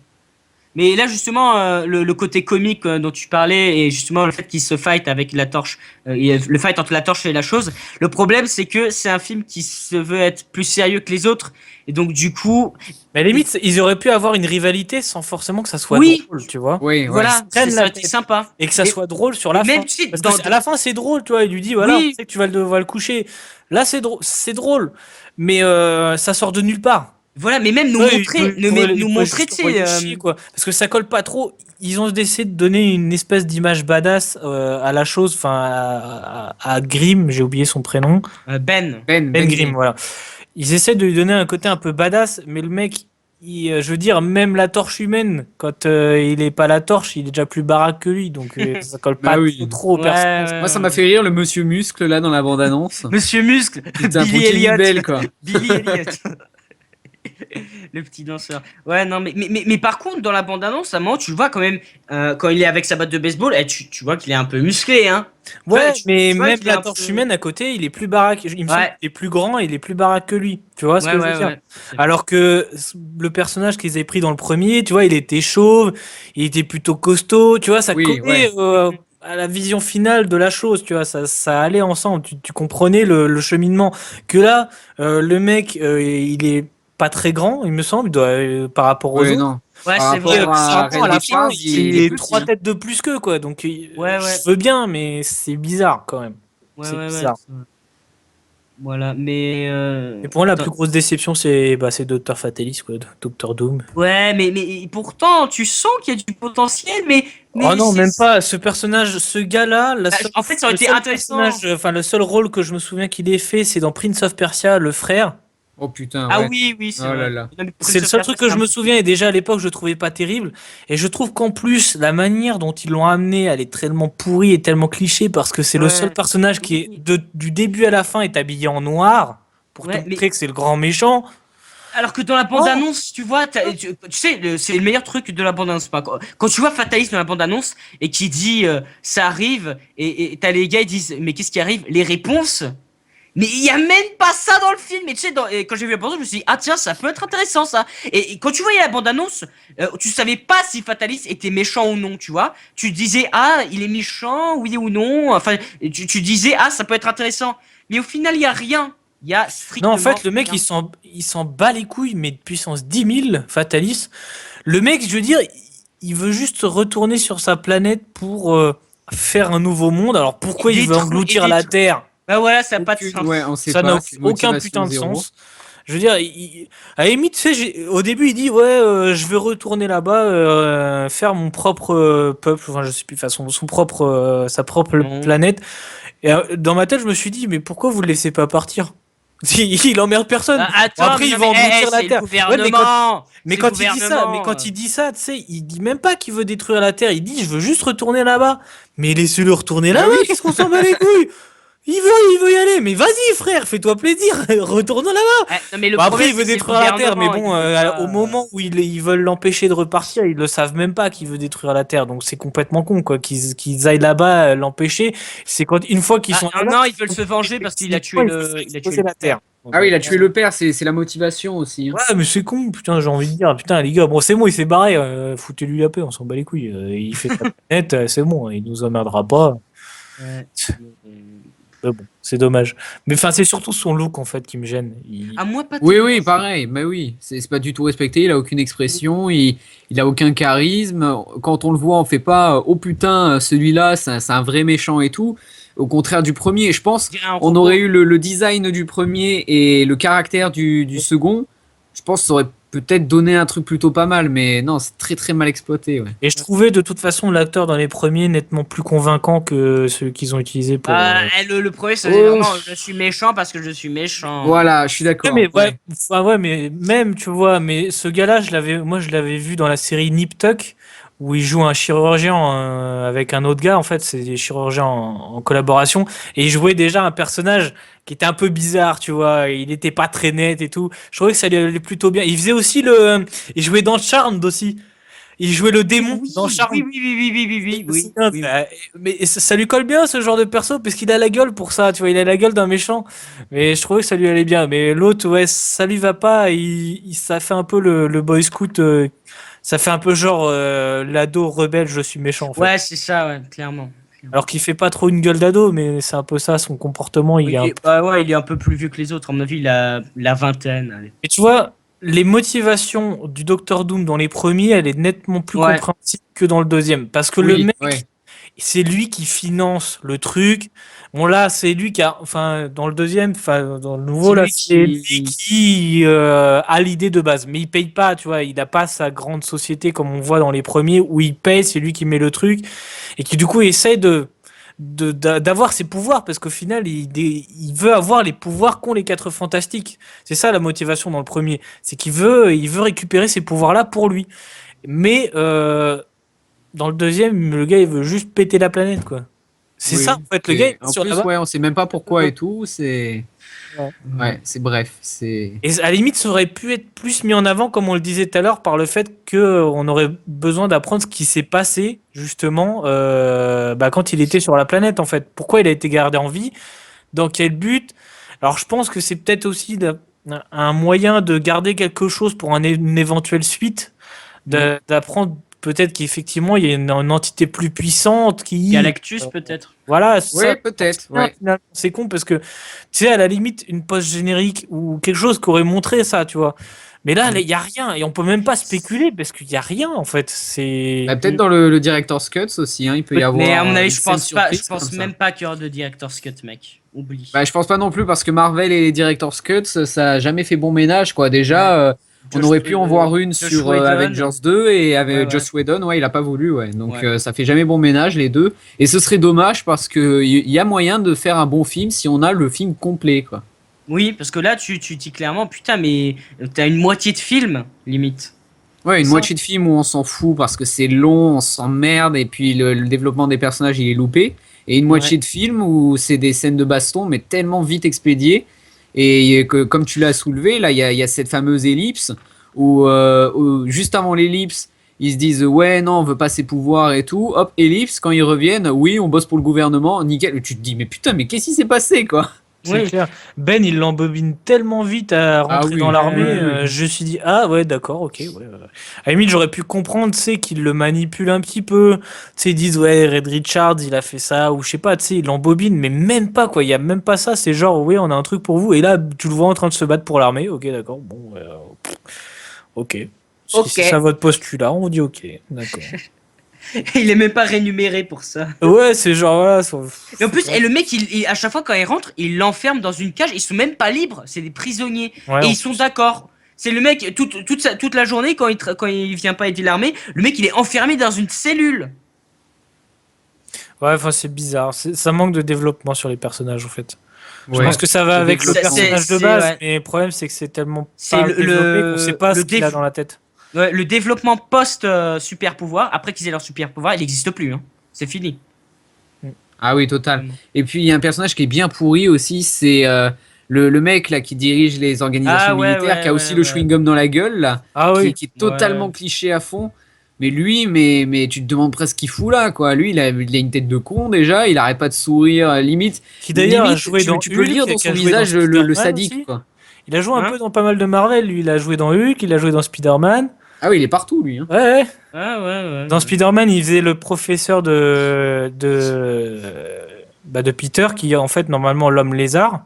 Mais là, justement, le côté comique dont tu parlais, et justement le fait qu'il se fight avec la torche, le fight entre la torche et la chose, le problème, c'est que c'est un film qui se veut être plus sérieux que les autres, et donc du coup, Mais à la limite, ils auraient pu avoir une rivalité sans forcément que ça soit oui, drôle, tu vois. Oui, ouais. voilà, prennent ça la aurait été tête. sympa. Et que ça Mais- soit drôle sur mais la même, fin. tu sais, Parce dans- que à la fin, c'est drôle, tu vois. Il lui dit, voilà, Oui. on sait que tu vas devoir le coucher. Là, c'est drôle. Mais ça sort de nulle part. Voilà, mais même nous Ouais, montrer, il pourrait nous montrer, tu juste envoyer sais, chier, quoi. Parce que ça colle pas trop. Ils ont décidé de donner une espèce d'image badass à la chose, enfin à Grimm, j'ai oublié son prénom. Ben. Ben Grimm, voilà. Ils essaient de lui donner un côté un peu badass, mais le mec, je veux dire, même la torche humaine, quand il est pas la torche, il est déjà plus baraque que lui, donc ça colle Bah pas oui. trop au Ouais, personnage. Moi, ça m'a fait rire le monsieur muscle là dans la bande-annonce. Monsieur Muscle, Putain, Billy pour Kenny Elliott. Bell, quoi. Billy Elliott. Le petit danseur. Ouais, non, mais par contre, dans la bande-annonce, à un moment, tu le vois quand même, quand il est avec sa batte de baseball, tu vois qu'il est un peu musclé, hein. Ouais, Tu- mais tu vois même qu'il est la un torche peu- humaine à côté, il est plus baraque. Il me semble Ouais. qu'il est plus grand et il est plus baraque que lui. Tu vois ce Ouais, que je veux ouais, dire? ouais. Alors que le personnage qu'ils avaient pris dans le premier, tu vois, il était chauve, il était plutôt costaud, tu vois, ça Oui, collait ouais. à la vision finale de la chose, tu vois, ça allait ensemble, tu comprenais le cheminement. Que là, le mec, il est pas très grand, il me semble, par rapport aux Ouais, autres. non. Ouais, Par c'est rapport vrai. à Bizarrement, à la Red fin, Richards, il est est petit, 3 hein. têtes de plus qu'eux, quoi. Donc, Ouais, ouais. je veux bien, mais c'est bizarre quand même. Ouais, C'est ouais, ouais. bizarre. Voilà, mais. Et pour moi, la Attends. plus grosse déception, c'est Dr. Fatalis, quoi, Dr. Doom. Ouais, mais pourtant, tu sens qu'il y a du potentiel, mais Oh non, c'est- même pas. Ce personnage, ce gars-là, En fait, ça aurait le été seul intéressant. personnage, enfin, le seul rôle que je me souviens qu'il ait fait, c'est dans Prince of Persia, le frère. Oh putain, Ah ouais. oui, c'est Oh là vrai. là. Non, mais C'est le seul Christopher truc que je me Plummer, souviens et déjà à l'époque je le trouvais pas terrible et je trouve qu'en plus la manière dont ils l'ont amené elle est tellement pourrie et tellement cliché parce que c'est le seul ouais. personnage qui est Oui. du début à la fin est habillé en noir pour te Ouais, mais montrer que c'est le grand méchant. alors que dans la Oh, bande-annonce, tu vois, tu sais, c'est le meilleur truc de la bande-annonce. Pas quand tu vois Fatalis dans la bande-annonce et qui dit ça arrive et t'as les gars ils disent mais qu'est-ce qui arrive? Les réponses. Mais il y a même pas ça dans le film. Et tu sais, et quand j'ai vu la bande-annonce, je me suis dit ah tiens ça peut être intéressant ça. Et quand tu voyais la bande-annonce, tu savais pas si Fatalis était méchant ou non, tu vois. Tu disais ah il est méchant oui ou non. Enfin tu disais ah ça peut être intéressant. Mais au final il y a rien. Il y a non, en strictement fait, le mec, rien. il s'en bat les couilles, mais de puissance 10 000, Fatalis. Le mec, je veux dire, il veut juste retourner sur sa planète pour faire un nouveau monde. Alors pourquoi il veut engloutir la Terre? Bah voilà, ça n'a pas de Aucune, ouais, sens. on sait Ça n'a pas, c'est une aucun motivation putain de zéro. sens. Je veux dire, à la limite, tu sais, au début, il dit, ouais, je vais retourner là-bas, faire mon propre peuple, enfin, je sais plus, façon, son propre, sa propre Non. planète. Et dans ma tête, je me suis dit, mais pourquoi vous le laissez pas partir? Il emmerde personne. Ah, Bon, attends, après, mais il non, va mais engloutir la c'est le Terre. Ouais, gouvernement. mais C'est le quand il dit ça, gouvernement. tu sais, il dit même pas qu'il veut détruire la Terre. Il dit, je veux juste retourner là-bas. Mais laissez-le retourner Ah là-bas. oui. Qu'est-ce qu'on s'en bat les couilles? Il veut y aller. Mais vas-y, frère, fais-toi plaisir. Retourne là-bas. Ah, non, mais le Bon, après, problème, il veut c'est le détruire la Terre. Mais gouvernement. bon, Il veut au pas. moment où ils veulent l'empêcher de repartir, ils le savent même pas qu'il veut détruire la Terre. Donc c'est complètement con, quoi. Qu'ils aillent là-bas, l'empêcher. C'est quand, une fois qu'ils Ah, sont non, là-bas, non, ils veulent se venger parce qu'il a tué il a tué le la père. Terre. Donc, Ah oui, il a tué le père, c'est la motivation aussi, hein. ouais, mais c'est con, putain, j'ai envie de dire, putain, les gars, bon, c'est bon, il s'est barré, foutez-lui la paix, on s'en bat les couilles. Il fait sa planète, c'est bon, il nous emmerdera pas. Ouais. Mais bon, c'est dommage. Mais enfin, c'est surtout son look, en fait, qui me gêne. À moi, pas Oui, tellement. oui, pareil, mais oui, c'est pas du tout respecté, il a aucun expression, il a aucun charisme. Quand on le voit, on fait pas oh putain, celui-là, c'est un vrai méchant et tout. Au contraire du premier, je pense, Je dirais un on robot. aurait eu le design du premier et le caractère du second. Je pense que ça aurait peut-être donné un truc plutôt pas mal, mais non, c'est très très mal exploité, ouais. Et je trouvais, de toute façon, l'acteur dans les premiers nettement plus convaincant que celui qu'ils ont utilisé pour. Ah, le premier, ça faisait Oh, vraiment je suis méchant parce que je suis méchant. voilà, je suis Ouais, d'accord. mais ouais, Ouais. enfin, ouais, mais même, tu vois, mais ce gars-là, moi, je l'avais vu dans la série Nip Tuck, où il joue un chirurgien avec un autre gars. En fait, c'est des chirurgiens en collaboration, et il jouait déjà un personnage qui était un peu bizarre, tu vois. Il n'était pas très net et tout. Je trouvais que ça lui allait plutôt bien. Il faisait aussi il jouait dans Charmed aussi. Il jouait le Oui, démon dans Charmed. oui. Mais ça lui colle bien ce genre de perso parce qu'il a la gueule pour ça, tu vois, il a la gueule d'un méchant. Mais je trouvais que ça lui allait bien. Mais l'autre, ouais, ça lui va pas. Ça fait un peu le boy scout. Ça fait un peu genre l'ado rebelle, je suis méchant en fait. Ouais, c'est ça, ouais, clairement. Alors qu'il fait pas trop une gueule d'ado, mais c'est un peu ça, son comportement. Oui, bah ouais, il est un peu plus vieux que les autres. À mon avis, il a la vingtaine. Allez. Et tu vois, les motivations du Docteur Doom dans les premiers, elle est nettement plus Ouais. compréhensible que dans le deuxième. Parce que le Oui, mec, ouais. c'est lui qui finance le truc. Bon là, c'est lui qui a, enfin dans le deuxième, enfin dans le nouveau C'est là, lui c'est lui qui- qui a l'idée de base, mais il paye pas, tu vois, il n'a pas sa grande société comme on voit dans les premiers où il paye, c'est lui qui met le truc et qui du coup essaie d'avoir ses pouvoirs parce qu'au final il veut avoir les pouvoirs qu'ont les quatre fantastiques. C'est ça la motivation dans le premier, c'est il veut récupérer ces pouvoirs là pour lui. Mais dans le deuxième, le gars il veut juste péter la planète quoi. C'est Oui. ça en fait, le Et gars il est en sur plus, la base. ouais, on sait même pas pourquoi et tout. C'est Ouais. ouais, c'est bref, c'est Et à la limite, ça aurait pu être plus mis en avant, comme on le disait tout à l'heure, par le fait qu'on aurait besoin d'apprendre ce qui s'est passé, justement, quand il était sur la planète, en fait. Pourquoi il a été gardé en vie? Dans quel but? Alors, je pense que c'est peut-être aussi un moyen de garder quelque chose pour une éventuelle suite, d'apprendre peut-être qu'effectivement, il y a une entité plus puissante qui... Galactus, peut-être. Voilà, ça, ouais, peut-être. Ouais. finalement, c'est con parce que, tu sais, à la limite, une post-générique ou quelque chose qui aurait montré ça, tu vois. Mais là, il y a rien et on peut même pas spéculer parce qu'il y a rien en fait. C'est Bah, peut-être dans le Director's Cut aussi, hein, il peut y avoir. Mais à mon avis, une je scène pense pas. Je surprise pense comme ça. même pas qu'il y aura de Director's Cut, mec. Oublie. Bah, je pense pas non plus parce que Marvel et les Director's Cuts, ça a jamais fait bon ménage, quoi. Déjà, on Josh- aurait pu en voir une Josh sur Whedon. Avengers 2 et avec Ouais, ouais. Joss Whedon, ouais, il a pas voulu, ouais. Donc Ouais. ça fait jamais bon ménage les deux. Et ce serait dommage parce que il y a moyen de faire un bon film si on a le film complet, quoi. Oui, parce que là, tu dis clairement, putain, mais t'as une moitié de film, limite. Ouais, une Ça. moitié de film où on s'en fout parce que c'est long, on s'emmerde et puis le développement des personnages il est loupé. Et une moitié de film où c'est des scènes de baston mais tellement vite expédiées. Et que, comme tu l'as soulevé, là il y a cette fameuse ellipse où juste avant l'ellipse, ils se disent ouais, non, on veut pas ses pouvoirs et tout. Hop, ellipse, quand ils reviennent, oui, on bosse pour le gouvernement, nickel. Et tu te dis, mais putain, mais qu'est-ce qui s'est passé quoi? C'est Oui. clair. Ben, il l'embobine tellement vite à Ah rentrer oui, dans l'armée. oui. Je me suis dit, ah ouais, d'accord, ok. Ouais. À la limite, j'aurais pu comprendre, tu sais, qu'il le manipule un petit peu. Tu sais, ils disent, ouais, Red Richards, il a fait ça, ou je sais pas, tu sais, il l'embobine, mais même pas, quoi. Il y a même pas ça. C'est genre, ouais, on a un truc pour vous. Et là, tu le vois en train de se battre pour l'armée. Ok, d'accord. Bon, ok. Si Ok. c'est ça votre postulat, on vous dit ok. D'accord. Il est même pas rémunéré pour ça. Ouais, c'est genre, voilà. Et en plus, et le mec, à chaque fois quand il rentre, il l'enferme dans une cage. Ils sont même pas libres, c'est des prisonniers. Ouais, Et en ils sont d'accord. C'est le mec, toute la journée, quand il vient pas aider l'armée, le mec, il est enfermé dans une cellule. Ouais, enfin, c'est bizarre. Ça manque de développement sur les personnages, en fait. Je Ouais. pense que ça va C'est avec le C'est- personnage de c'est- base, ouais. mais le problème, c'est que c'est tellement C'est pas le- développé qu'on sait pas le ce qu'il a déf- dans la tête. Ouais, le développement post super pouvoir, après qu'ils aient leur super pouvoir, il n'existe plus. Hein. C'est fini. Ah oui, total. Vraiment. Et puis il y a un personnage qui est bien pourri aussi, c'est le mec là qui dirige les organisations Ah ouais, militaires, qui a ouais, aussi ouais, le ouais. chewing-gum dans la gueule là, Ah oui. qui est totalement Ouais. cliché à fond. Mais lui, mais tu te demandes presque ce qu'il fout là, quoi. Lui, il a une tête de con déjà, il arrête pas de sourire, limite. Qui d'ailleurs a Limite, joué dans tu peux Hulk, lire dans qui a son joué dans visage le Spider-Man sadique, aussi. quoi. Il a joué un Hein peu dans pas mal de Marvel, lui. Il a joué dans Hulk, il a joué dans Spider-Man. Ah oui, il est partout, lui. Hein. Ouais, ouais. Ah ouais, ouais. Dans Spider-Man, il faisait le professeur de Peter, qui est en fait normalement l'homme lézard,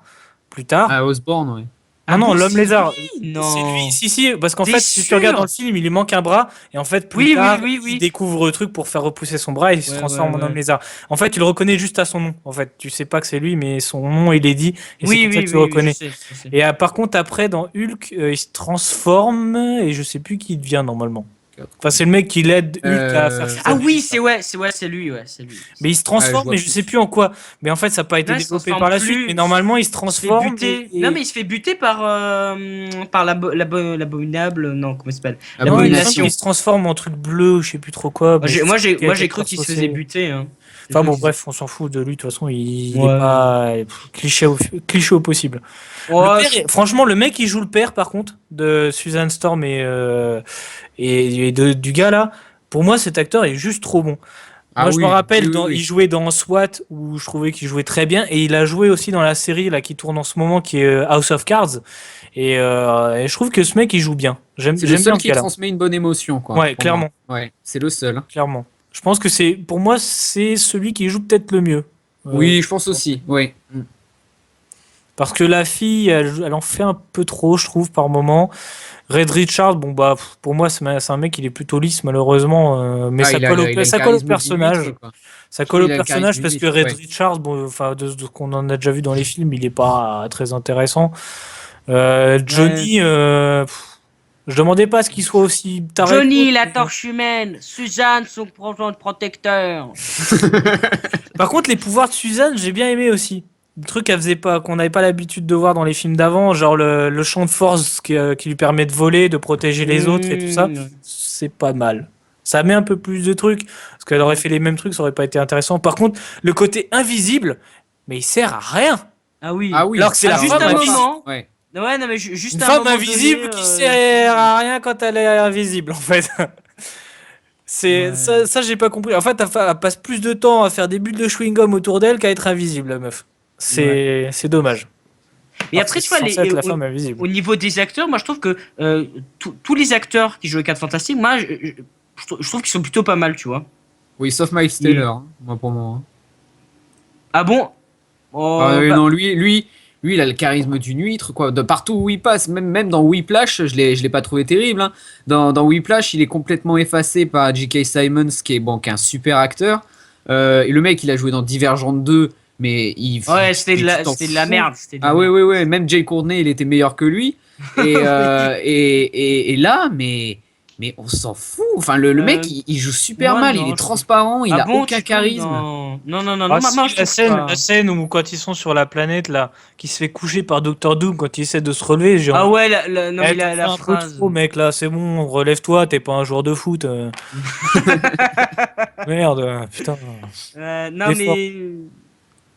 plus tard. Ah, Osborn, ouais. Ah non, bon, l'homme c'est lézard. lui Non. C'est lui. Si, parce qu'en T'es fait, si tu sûr regardes dans le film, il lui manque un bras, et en fait, plus Oui, tard, oui. il découvre le truc pour faire repousser son bras et il se Ouais, transforme ouais, en homme ouais. lézard. En fait, tu le reconnais juste à son nom. En fait, tu sais pas que c'est lui, mais son nom, il est dit, et c'est Oui, comme ça oui, que tu le oui, reconnais. je sais. Et par contre, après, dans Hulk, il se transforme, et je sais plus qui il devient normalement. Enfin, c'est le mec qui l'aide Hulk à faire ses Ah appuis, oui, ça. c'est lui, c'est lui. Mais il se Ah, je transforme, vois mais je plus. sais plus en quoi. Mais en fait, ça n'a pas été Non, il se développé transforme par la plus. suite. Mais normalement, il se Il se fait transforme. buter. et- Non, mais il se fait buter par l'abominable. Non, comment il s'appelle? Non, il me semble Abomination. qu'il se transforme en truc bleu, je sais plus trop quoi. mais Moi, c'est qui a été j'ai cru qu'il se transposé. faisait buter. Hein. Enfin bon, bref, on s'en fout de lui. De toute façon, il Ouais. est pas cliché au possible. Ouais, Le père, franchement, le mec qui joue le père, par contre, de Susan Storm et du gars là, pour moi, cet acteur est juste trop bon. Ah Moi, je me oui, rappelle, oui, oui. il jouait dans SWAT, où je trouvais qu'il jouait très bien, et il a joué aussi dans la série là qui tourne en ce moment, qui est House of Cards. Et je trouve que ce mec, il joue bien. J'aime C'est le bien seul ce qui gars-là, transmet une bonne émotion, quoi. Ouais, pour clairement. moi. Ouais, c'est le seul. Hein. clairement. Je pense que pour moi, c'est celui qui joue peut-être le mieux. Oui, je pense aussi. Oui. Parce que la fille, elle en fait un peu trop, je trouve, par moment. Red Richard, bon bah pour moi c'est un mec, il est plutôt lisse malheureusement, mais Ah, ça il a colle le- au, il a le ça colle au charisme d'une personnage. huître, quoi. Ça Je colle trouve au qu'il a le personnage charisme parce d'une que huître, Red ouais. Richards, bon, enfin de ce qu'on en a déjà vu dans les films, il est pas très intéressant. Johnny, je demandais pas à ce qu'il soit aussi taré. Johnny, la torche humaine. Suzanne, son protecteur. Par contre, les pouvoirs de Suzanne, j'ai bien aimé aussi. Le truc qu'elle faisait pas, qu'on n'avait pas l'habitude de voir dans les films d'avant, genre le champ de force qui lui permet de voler, de protéger les autres et tout ça, c'est pas mal. Ça met un peu plus de trucs, parce qu'elle aurait fait les mêmes trucs, ça aurait pas été intéressant. Par contre, le côté invisible, mais il sert à rien. Ah oui. Ah oui. Alors que c'est la juste femme un invisible. moment. Ouais. Ouais, non, mais juste Une un femme moment invisible donné, qui sert à rien quand elle est invisible, en fait. C'est Ouais. ça, j'ai pas compris. En fait, elle passe plus de temps à faire des bulles de chewing-gum autour d'elle qu'à être invisible, la meuf. C'est dommage. Et Alors après, que tu vois, c'est censé être la femme invisible. au niveau des acteurs, moi je trouve que tous les acteurs qui jouent les 4 Fantastiques, moi je trouve qu'ils sont plutôt pas mal, tu vois. Oui, sauf Miles Taylor, hein, moi pour moi. Hein. Ah bon? Oh, Ah, bah, non, lui, il a le charisme d'une huître, quoi. De partout où il passe, même dans Whiplash, je l'ai pas trouvé terrible. Hein. Dans Whiplash, il est complètement effacé par J.K. Simmons, qui est un super acteur. Et le mec, il a joué dans Divergente 2, mais ouais, c'était de tu t'en la fous. merde. C'était de la Ah merde. ouais, même Jay Courtney, il était meilleur que lui. Et là, mais Mais on s'en fout. Enfin, le mec, il joue super moi, mal. non, Il est je trouve. transparent. Il Ah a bon, aucun tu trouves? charisme. Non, non, non, non, Ah, non, si, moi je la trouve scène, pas. la scène où quand ils sont sur la planète là, qui se fait coucher par Docteur Doom quand il essaie de se relever, Ah genre, ouais, non mais t'en fais la un peu phrase. trop, mec, là, c'est bon, relève-toi, t'es pas un joueur de foot. Merde, putain. Non L'effort. mais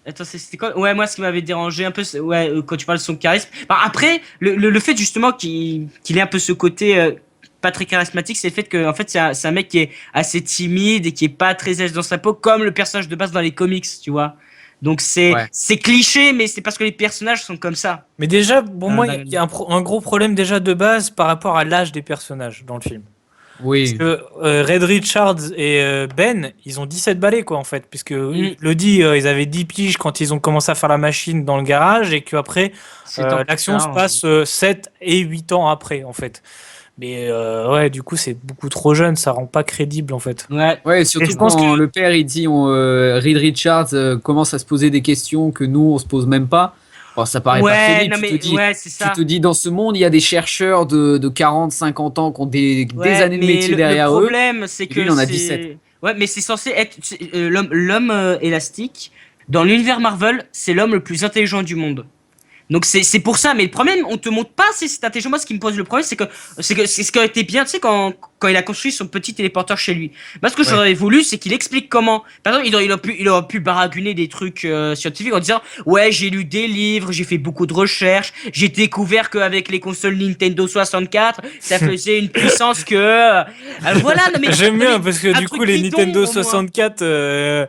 attends, c'était quoi? Ouais, moi ce qui m'avait dérangé un peu, ouais, quand tu parles de son charisme. Bah, après, le fait justement qu'il ait un peu ce côté pas très charismatique, c'est le fait que en fait c'est un mec qui est assez timide et qui est pas très à l'aise dans sa peau, comme le personnage de base dans les comics, tu vois. Donc Ouais. c'est cliché, mais c'est parce que les personnages sont comme ça. Mais déjà, pour moi, il y a Dans- un gros problème déjà de base par rapport à l'âge des personnages dans le film. Parce Oui. que Red Richards et Ben, ils ont 17 balais, quoi, en fait. Puisque, il Mm, le dit, ils avaient 10 piges quand ils ont commencé à faire la machine dans le garage, et qu'après, c'est tant plus l'action se tard. passe 7 et 8 ans après, en fait. Mais ouais, du coup, c'est beaucoup trop jeune, ça rend pas crédible, en fait. Ouais. Ouais, Et surtout je pense que. quand le père il dit Reed Richards commence à se poser des questions que nous on se pose même pas. Bon, ça paraît pas Ouais, crédible. non mais ouais, c'est Tu ça. te dis dans ce monde il y a des chercheurs de 40, 50 ans qui ont des Ouais, années de mais métier le derrière eux. problème, c'est Et lui que il en a 17. c'est. Ouais, mais c'est censé être l'homme élastique. Dans l'univers Marvel, c'est l'homme le plus intelligent du monde. Donc c'est pour ça, mais le problème, on te montre pas si c'est intelligent. Moi, ce qui me pose le problème, c'est ce qui aurait été bien, tu sais, quand il a construit son petit téléporteur chez lui. Moi, ce que Ouais. j'aurais voulu, c'est qu'il explique comment. Par exemple, il aurait pu baraguner des trucs scientifiques en disant, ouais, j'ai lu des livres, j'ai fait beaucoup de recherches, j'ai découvert qu'avec les consoles Nintendo 64, ça faisait une puissance que. Voilà, non mais, J'aime non, bien mais parce que un du coup, truc les bidon Nintendo au moins. 64,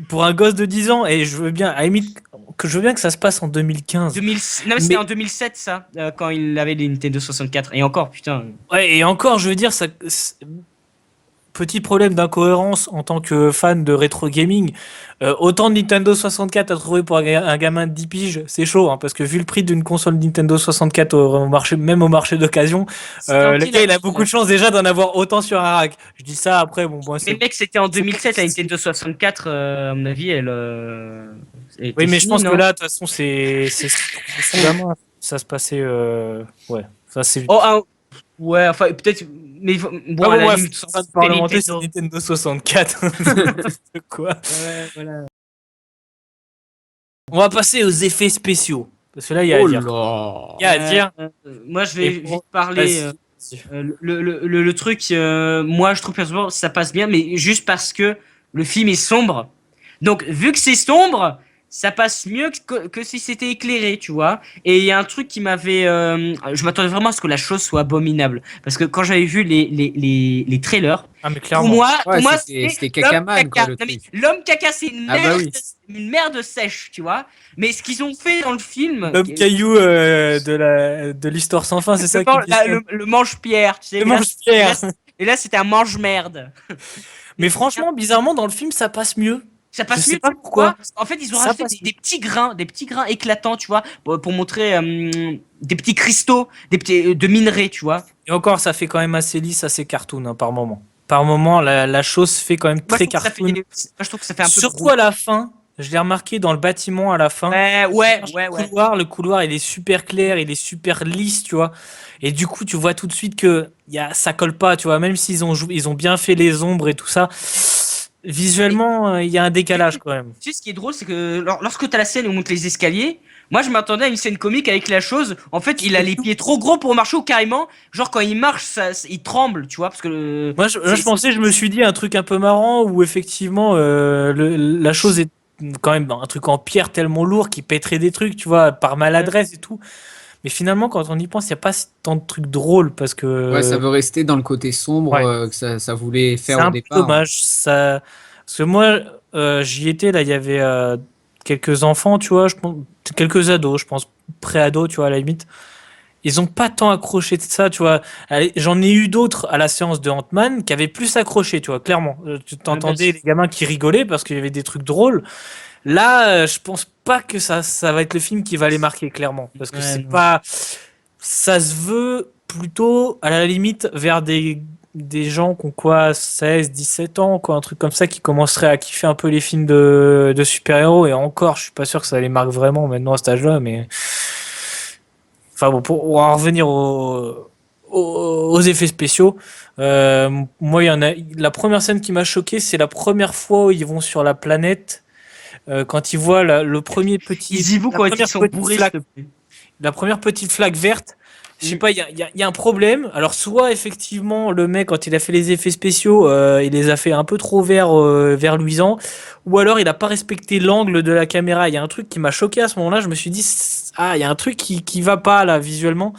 pour un gosse de 10 ans, et je veux bien, à la limite, que je veux bien que ça se passe en 2015. 2000... Non, mais c'était Mais en 2007, ça, quand il avait les Nintendo 64. Et encore, putain. ouais, et encore, je veux dire, petit problème d'incohérence en tant que fan de rétro gaming. Autant de Nintendo 64 à trouver pour un gamin de 10 piges, c'est chaud, hein, parce que vu le prix d'une console Nintendo 64 au marché, même au marché d'occasion, C'était en le quelle gars il a année, beaucoup de chance déjà d'en avoir autant sur un rack. Je dis ça après, bon, moi Mais c'est. mec, c'était en c'est- 2007, la Nintendo 64, à mon avis, elle Oui, était mais je finie, pense que non? là, de toute façon, c'est son gamin. Ça se passait. Ouais, ça c'est. Oh, ouais, enfin, peut-être, mais Ah bon, à bon, la bref, limite, sans train de c'était parlementer, c'est Nintendo. Nintendo 64. N'importe quoi. Ouais, voilà. On va passer aux effets spéciaux. Parce que là, il y a à Oh dire. Il y a là. à dire. Moi, je Et vais pour... vite parler. Vas-y. Vas-y. Le truc, moi, je trouve personnellement, ça passe bien, mais juste parce que le film est sombre. Donc, vu que c'est sombre, ça passe mieux que si c'était éclairé, tu vois. Et il y a un truc qui m'avait. Je m'attendais vraiment à ce que la chose soit abominable. Parce que quand j'avais vu les trailers, Ah, mais clairement. Ouais, pour moi, c'était l'homme Cacaman quoi caca. le Non, mais truc. l'homme caca, c'est Ah bah oui. une merde sèche, tu vois. Mais ce qu'ils ont fait dans le film, L'homme caillou de l'histoire sans fin, c'est ça qui dit ça. le mange-pierre, tu sais. Le mange-pierre. Et là, c'était un mange-merde. Mais franchement, bizarrement, dans le film, ça passe mieux. Ça Je passe sais mieux, pas tu sais pourquoi? pourquoi. En fait, ils ont Ça rajouté passe mieux. des petits grains éclatants, tu vois, pour montrer des petits cristaux, des petits de minerais, tu vois. Et encore, ça fait quand même assez lisse, assez cartoon, hein, par moment. Par moment, la chose fait quand même Moi, je très trouve que ça fait, cartoon. moi, je trouve que ça fait un peu Surtout gros. à la fin, je l'ai remarqué dans le bâtiment à la fin. Ouais, Le couloir, il est super clair, il est super lisse, tu vois. Et du coup, tu vois tout de suite que ça colle pas, tu vois. Même s'ils ils ont bien fait les ombres et tout ça, visuellement, il y a un décalage quand même. Tu sais, ce qui est drôle, c'est que lorsque t'as la scène où on monte les escaliers, moi je m'attendais à une scène comique avec la chose. En fait, il a les pieds trop gros pour marcher ou carrément, genre quand il marche, il tremble, tu vois, parce que Moi, je pensais, je me suis dit un truc un peu marrant où effectivement, la chose est quand même un truc en pierre tellement lourd qui pèterait des trucs, tu vois, par maladresse et tout. Mais finalement, quand on y pense, il n'y a pas tant de trucs drôles parce Ouais, ça que veut rester dans le côté sombre ouais, que ça voulait c'est faire au un peu départ. dommage. Ça... Parce que moi, j'y étais, là, il y avait quelques enfants, tu vois, quelques ados, je pense, pré-ados, tu vois, à la limite. Ils ont pas tant accroché de ça, tu vois. Allez, j'en ai eu d'autres à la séance de Ant-Man qui avaient plus accroché, tu vois, clairement. Tu t'entendais les gamins qui rigolaient parce qu'il y avait des trucs drôles. Là, je pense pas que ça va être le film qui va les marquer, clairement. Parce que Ouais, c'est non. pas. Ça se veut plutôt, à la limite, vers des gens qui ont quoi, 16, 17 ans, quoi, un truc comme ça, qui commenceraient à kiffer un peu les films de super-héros. Et encore, je suis pas sûr que ça les marque vraiment maintenant à cet âge-là, mais. Enfin bon, pour en revenir au aux effets spéciaux. Moi, il y en a. La première scène qui m'a choqué, c'est la première fois où ils vont sur la planète. Quand ils voient le premier petit, Easy-vous la quand première ils sont petite bourrés, flaque, s'il te plaît. la première petite flaque verte. Je sais pas, il y a un problème. Alors, soit effectivement, le mec, quand il a fait les effets spéciaux, il les a fait un peu trop vert luisant, ou alors il a pas respecté l'angle de la caméra. Il y a un truc qui m'a choqué à ce moment-là. Je me suis dit, ah, il y a un truc qui va pas là visuellement,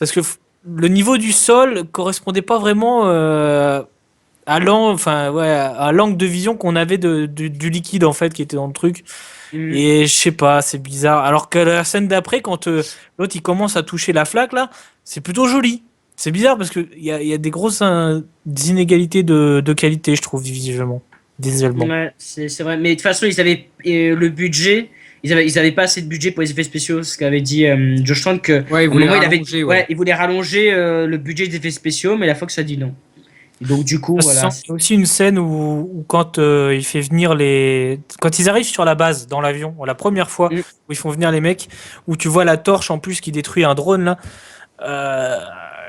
parce que le niveau du sol correspondait pas vraiment enfin, ouais, à l'angle de vision qu'on avait du liquide en fait qui était dans le truc. Mm. Et je sais pas, c'est bizarre. Alors que la scène d'après, quand l'autre il commence à toucher la flaque là, c'est plutôt joli. C'est bizarre parce que il y a des grosses des inégalités de qualité, je trouve, visuellement. Visuellement. Ouais, c'est vrai. Mais de toute façon, ils avaient le budget. Ils avaient pas assez de budget pour les effets spéciaux. Ce qu'avait dit Josh Trank que Ouais, à il un voulait moment, rallonger, ouais. il voulait rallonger le budget des effets spéciaux, mais la Fox a dit non. Et donc du coup, voilà. Il y a aussi une scène où quand il fait venir quand ils arrivent sur la base dans l'avion, la première fois Mm. où ils font venir les mecs, où tu vois la torche en plus qui détruit un drone là. Euh,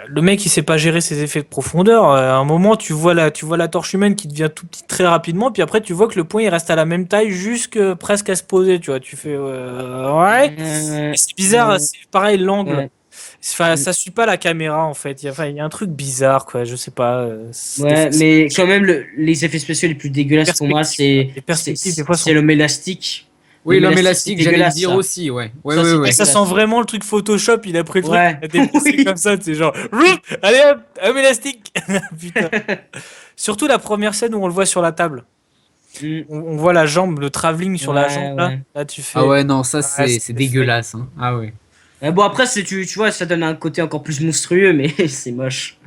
le mec il sait pas gérer ses effets de profondeur. À un moment tu vois la torche humaine qui devient tout petit très rapidement, puis après tu vois que le point il reste à la même taille jusque presque à se poser. Tu vois, tu fais ouais. C'est bizarre, Ouais, c'est pareil l'angle. ouais. Enfin, ça suit pas la caméra en fait. Il y a un truc bizarre quoi. Je sais pas. Ouais, mais quand même, les effets spéciaux les plus dégueulasses pour moi, les perspectives des fois c'est sont. l'homme élastique. Oui, l'homme c'est élastique, j'allais le dégueulasse, dire ça. aussi, ouais. Ouais, Ça, ouais, c'est ouais. Et ça sent vraiment le truc Photoshop. Il a pris le truc, Ouais. il a déplacé Oui. comme ça. C'est genre, allez hop, homme élastique. Putain. Surtout la première scène où on le voit sur la table. Mm. On voit la jambe, le travelling sur la Ouais, jambe là. ouais. Là tu fais. Ah ouais, non, ça Ouais, c'est dégueulasse, hein. Ah ouais. Bon, après, tu vois, ça donne un côté encore plus monstrueux, mais c'est moche.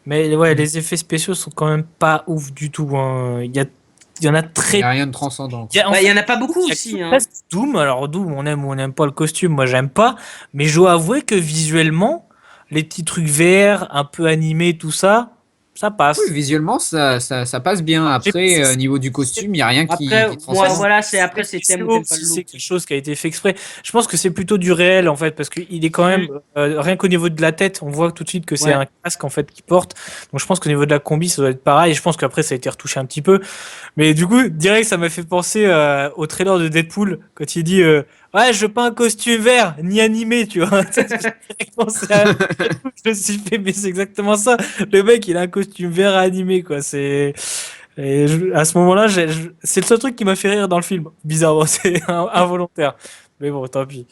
Mais ouais, les effets spéciaux sont quand même pas ouf du tout. Hein. Il y en a Il très. n'y a rien de transcendant, Il y quoi. a, en Bah, il y fait, en a pas beaucoup il y a aussi, que hein. presque Doom. Alors Doom, on aime ou on n'aime pas le costume. Moi, j'aime pas. Mais je dois avouer que visuellement, les petits trucs verts, un peu animés, tout ça, ça Oui, passe. visuellement, ça passe bien. Après, Après, niveau du costume, il n'y a rien Après, qui est moi, transcendant. voilà, après, c'est t'aimes ou t'aimes pas le si c'est look. quelque chose qui a été fait exprès, je pense que c'est plutôt du réel en fait, parce qu'il est quand même rien qu'au niveau de la tête, on voit tout de suite que c'est Ouais. un casque en fait qu'il porte. Donc je pense qu'au niveau de la combi, ça doit être pareil. Je pense qu'après ça a été retouché un petit peu, mais du coup, direct, ça m'a fait penser au trailer de Deadpool quand il dit ouais, je veux pas un costume vert ni animé, tu vois. J'ai direct pensé à Deadpool, je me suis fait, mais c'est exactement ça. Le mec, il a un costume vert animé, quoi. À ce moment-là, c'est le seul truc qui m'a fait rire dans le film. Bizarrement, c'est involontaire. Mais bon, tant pis.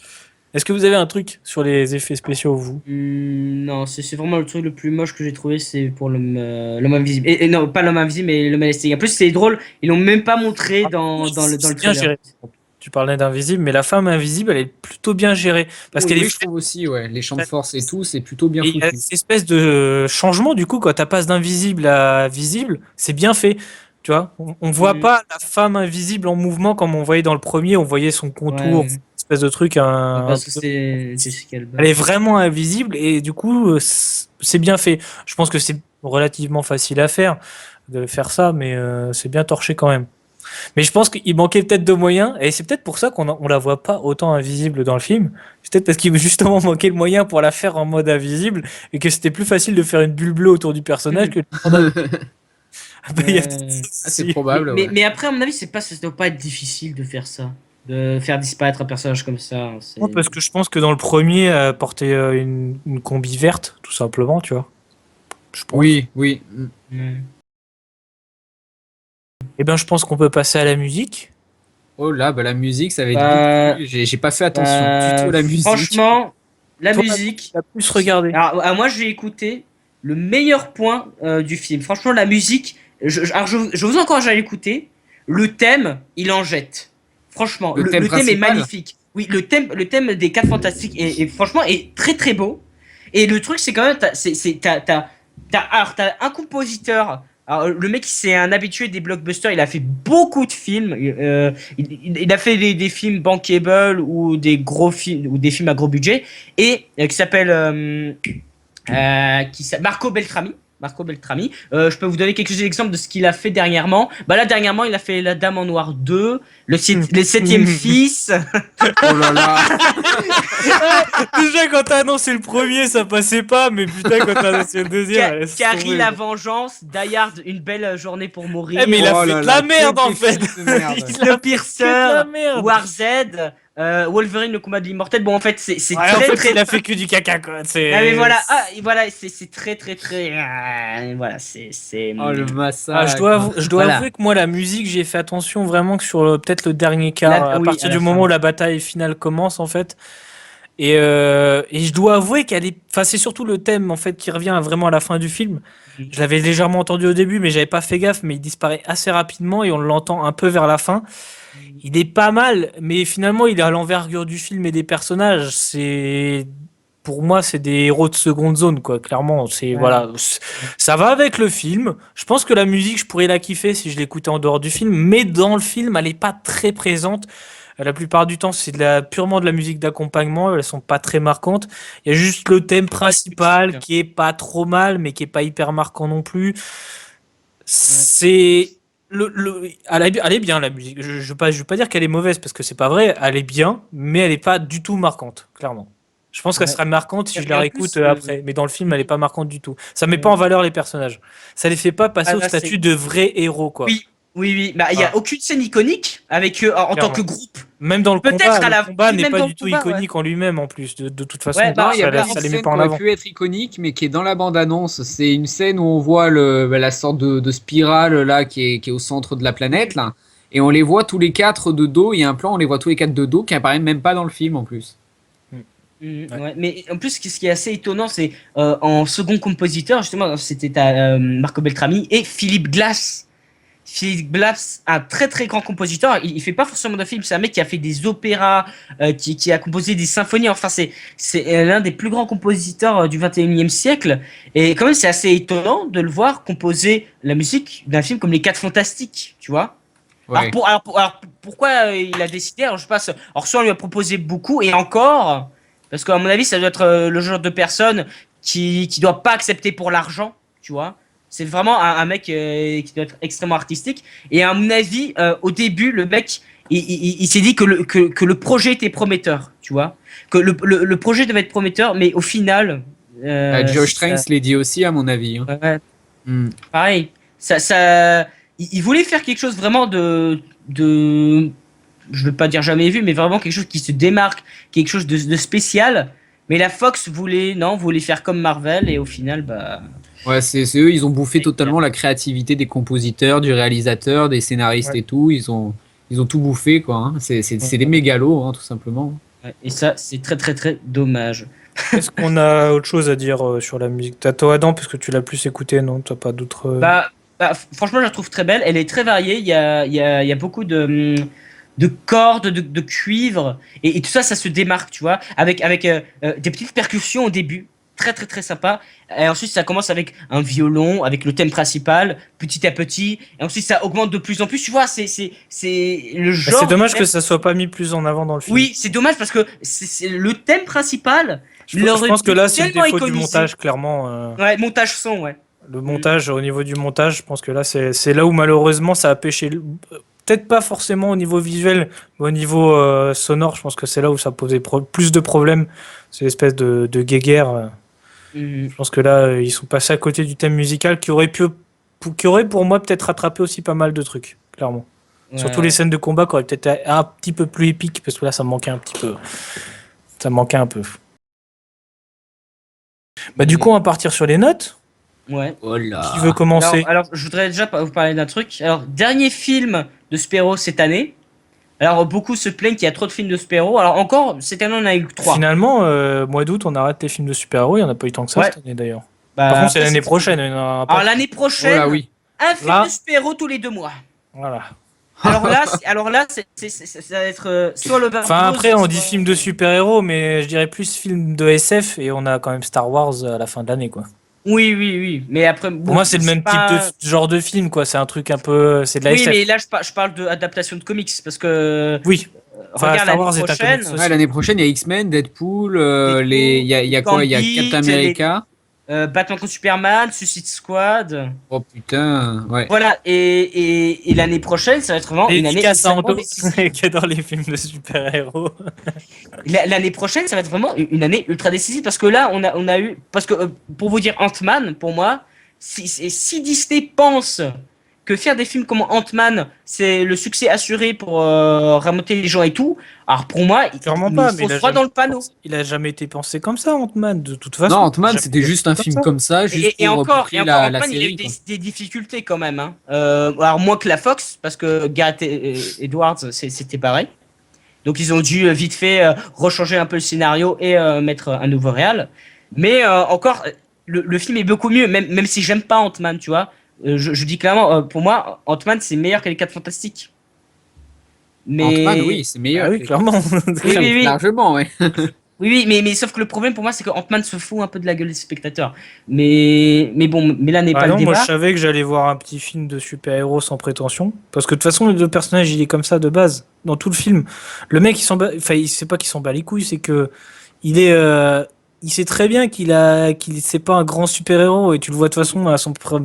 Est-ce que vous avez un truc sur les effets spéciaux, vous? Non, c'est vraiment le truc le plus moche que j'ai trouvé, c'est pour l'homme invisible. Et non, pas l'homme invisible, mais l'homme élastique. En plus, c'est drôle, ils l'ont même pas montré dans le C'est bien trailer. géré. Tu parlais d'invisible, mais la femme invisible, elle est plutôt bien gérée. Parce Oui, qu'elle oui, est je trouve aussi, ouais. Les champs de force et tout, c'est plutôt bien Et il y a foutu. cette espèce de changement, du coup, quand tu passes d'invisible à visible, c'est bien fait. Tu vois, on voit Mhm. pas la femme invisible en mouvement comme on voyait dans le premier, on voyait son contour, Ouais, cette espèce de truc. parce que c'est Jessica Alba. Elle est vraiment invisible et du coup, c'est bien fait. Je pense que c'est relativement facile à faire, de faire ça, mais c'est bien torché quand même. Mais je pense qu'il manquait peut-être de moyens, et c'est peut-être pour ça on la voit pas autant invisible dans le film. C'est peut-être parce qu'il justement manquait le moyen pour la faire en mode invisible, et que c'était plus facile de faire une bulle bleue autour du personnage que de il y a peut-être ça Ah, c'est aussi. probable, ouais. Mais après, à mon avis, ça doit pas être difficile de faire ça. De faire disparaître un personnage comme ça. Ouais, parce que je pense que dans le premier, elle portait une combi verte, tout simplement, tu vois. Je pense. Oui, oui. Ouais. Eh ben, je pense qu'on peut passer à la musique. Oh là, bah la musique, ça va être Bah, vite. J'ai pas fait attention du tout à la musique. franchement, la Toi, musique. tu as plus regardé. Alors, moi, j'ai écouté le meilleur point du film. Franchement, la musique. Je vous encourage à l'écouter. Le thème, il en jette. Franchement, Le thème le thème est principal. magnifique. Oui, le thème des 4 Fantastiques est franchement est très très beau. Et le truc, c'est quand même, t'as un compositeur. Alors, le mec, c'est un habitué des blockbusters. Il a fait beaucoup de films. Il a fait des films bankable ou des gros films ou des films à gros budget et qui s'appelle Marco Beltrami. Marco Beltrami. Je peux vous donner quelques exemples de ce qu'il a fait dernièrement. Bah là, dernièrement, il a fait La Dame en Noir 2, le 7e Fils. Oh là là. Déjà, quand t'as annoncé le premier, ça passait pas, mais putain, quand t'as annoncé le deuxième, laisse Carrie tomber. la Vengeance, Die Hard, Une belle journée pour mourir. Eh, mais il a Oh fait là de là, la merde, quel en fait. film de merde. Il a fait que de Snowpiercer, la merde. War Z, Wolverine, le combat de l'immortel. Bon, en fait, c'est Ouais, très, en fait, très. il a fait que du caca, quoi. C'est... Ah, mais voilà, et voilà, c'est très, très, très. Voilà, c'est. Oh le massacre. Ah, je dois Voilà. avouer que moi, la musique, j'ai fait attention vraiment que sur peut-être le dernier quart, à Oui, partir à la du fin. moment où la bataille finale commence, en fait. Et je dois avouer qu'elle est. Enfin, c'est surtout le thème, en fait, qui revient vraiment à la fin du film. Mhm. Je l'avais légèrement entendu au début, mais j'avais pas fait gaffe, mais il disparaît assez rapidement et on l'entend un peu vers la fin. Il est pas mal, mais finalement, il est à l'envergure du film et des personnages. Pour moi, c'est des héros de seconde zone, quoi. Clairement, voilà, ça va avec le film. Je pense que la musique, je pourrais la kiffer si je l'écoutais en dehors du film, mais dans le film, elle est pas très présente. La plupart du temps, c'est purement de la musique d'accompagnement. Elles sont pas très marquantes. Il y a juste le thème principal qui est pas trop mal, mais qui est pas hyper marquant non plus. C'est elle est bien, la musique. Je veux pas dire qu'elle est mauvaise parce que c'est pas vrai. Elle est bien, mais elle est pas du tout marquante, clairement. Je pense qu'elle Ouais. sera marquante si Et je la en réécoute plus, après. Mais dans le film, elle est pas marquante du tout. Ça met pas en valeur les personnages. Ça les fait pas passer Ah, au là, statut c'est- de vrais héros, quoi. Oui, oui. Bah, il y a Voilà. aucune scène iconique avec eux en tant Clairement. que groupe. Même dans le Peut-être combat, à le la combat oui, n'est même pas dans du le tout combat, iconique en lui-même en plus. De toute façon, Ouais, bah, Non, il y a bah, bien ça une les met scène pas qui en aurait avant. pu être iconique, mais qui est dans la bande-annonce. C'est une scène où on voit la sorte de spirale là qui est au centre de la planète là, et on les voit tous les quatre de dos. Il y a un plan, on les voit tous les quatre de dos qui apparaît même pas dans le film en plus. Ouais. Mais en plus, ce qui est assez étonnant, c'est en second compositeur, justement, c'était Marco Beltrami et Philippe Glass. Philippe Glass, un très très grand compositeur. Il fait pas forcément de films, c'est un mec qui a fait des opéras, qui a composé des symphonies. Enfin, c'est l'un des plus grands compositeurs du 21e siècle. Et quand même, c'est assez étonnant de le voir composer la musique d'un film comme Les Quatre Fantastiques, tu vois. Ouais. Alors, pourquoi il a décidé? Alors, je passe. Alors, soit on lui a proposé beaucoup, et encore, parce qu'à mon avis, ça doit être le genre de personne qui doit pas accepter pour l'argent, tu vois. C'est vraiment un mec qui doit être extrêmement artistique. Et à mon avis, au début, le mec, il s'est dit que le projet était prometteur, tu vois. Que le projet devait être prometteur, mais au final. Josh Trank l'a dit aussi à mon avis. Hein. Ouais, Hmm. pareil. Il voulait faire quelque chose vraiment je veux pas dire jamais vu, mais vraiment quelque chose qui se démarque, quelque chose de spécial. Mais la Fox voulait faire comme Marvel, et au final, bah. Ouais, c'est eux, ils ont bouffé totalement la créativité des compositeurs, du réalisateur, des scénaristes Ouais. et tout. Ils ont tout bouffé, quoi. Hein. C'est des mégalos, hein, tout simplement. Ouais, et ça, c'est très très très dommage. Est-ce qu'on a autre chose à dire sur la musique? T'as toi, Adam, parce que tu l'as plus écouté, non? T'as pas d'autres. Franchement, je la trouve très belle. Elle est très variée. Il y a beaucoup de cordes, de cuivre, et tout ça, ça se démarque, tu vois, avec des petites percussions au début. Très très très sympa. Et ensuite, ça commence avec un violon, avec le thème principal, petit à petit. Et ensuite, ça augmente de plus en plus. Tu vois, c'est le genre. C'est dommage que ça soit pas mis plus en avant dans le film. Oui, c'est dommage parce que c'est le thème principal. Je pense que là, c'est le tellement défaut du iconisé. montage, clairement. Ouais, montage son, ouais. Le montage, au niveau du montage, je pense que là, c'est là où malheureusement ça a pêché. Peut-être pas forcément au niveau visuel, mais au niveau sonore, je pense que c'est là où ça posait plus de problèmes. C'est l'espèce de guéguerre. Je pense que là, ils sont passés à côté du thème musical qui aurait pour moi peut-être rattrapé aussi pas mal de trucs, clairement. Ouais. Surtout les scènes de combat qui auraient peut-être été un petit peu plus épiques, parce que là, ça me manquait un petit peu. Ça me manquait un peu. Bah, du coup, on va partir sur les notes. Ouais. Oh là. Qui veut commencer? Alors, je voudrais déjà vous parler d'un truc. Alors, dernier film de super-héros cette année. Alors, beaucoup se plaignent qu'il y a trop de films de super-héros. Alors, encore, cette année, on a eu que 3. Finalement, mois d'août, on arrête les films de super-héros. Il n'y en a pas eu tant que ça Ouais. cette année d'ailleurs. Bah, Par contre, c'est après, l'année prochaine. Il y en aura pas. Alors, l'année Oh prochaine, là, oui. un film Là. de super-héros tous les 2 mois. Voilà. Alors là, ça va être soit le Enfin, après, on dit film de super-héros, mais je dirais plus film de SF. Et on a quand même Star Wars à la fin de l'année, quoi. Oui. Mais après, Pour moi, c'est le même type de genre de film, quoi. C'est un truc un peu. C'est de la Oui, SF. mais là, je parle d'adaptation de comics parce que. Oui. Enfin, Regarde, Star Wars l'année est un prochaine. comics aussi. Ouais, l'année prochaine, il y a X-Men, Deadpool, il y a quoi? Il y a Gambit, Captain America. Batman contre Superman, Suicide Squad. Oh putain, ouais. Voilà, et l'année prochaine, ça va être vraiment une année Dédicace à extrêmement Anto, décisive. qui adore les films de super-héros. L'année prochaine, ça va être vraiment une année ultra décisive parce que là, on a eu. Parce que, pour vous dire, Ant-Man, pour moi, si Disney pense que faire des films comme Ant-Man, c'est le succès assuré pour remonter les gens et tout, alors pour moi, Clairement il pas, faut mais droit dans le panneau. il a jamais été pensé comme ça, Ant-Man, de toute Non, façon. Ant-Man, Jamais c'était été juste un comme film ça. comme ça, juste Et pour encore, boucler Ant-Man, la il a eu série, quoi. des difficultés quand même. Hein. Alors moins que la Fox, parce que Gareth Edwards, c'était pareil. Donc ils ont dû vite fait rechanger un peu le scénario et mettre un nouveau réal. Mais encore, le film est beaucoup mieux, même si j'aime pas Ant-Man, tu vois. Je dis clairement, pour moi, Ant-Man c'est meilleur que les 4 Fantastiques. Ant-Man, Mais oui, c'est meilleur. Ah oui, clairement. oui, oui, oui. Largement, ouais. Oui, mais sauf que le problème pour moi, c'est que Ant-Man se fout un peu de la gueule des spectateurs. Mais bon, mais là n'est Ah pas non, le moi je débat. savais que j'allais voir un petit film de super-héros sans prétention. Parce que de toute façon, le personnage, il est comme ça de base. Dans tout le film. Le mec, il s'en bat. Enfin, il sait pas qu'il s'en bat les couilles, c'est que. Il est. Il sait très bien qu'il c'est pas un grand super-héros. Et tu le vois de toute façon à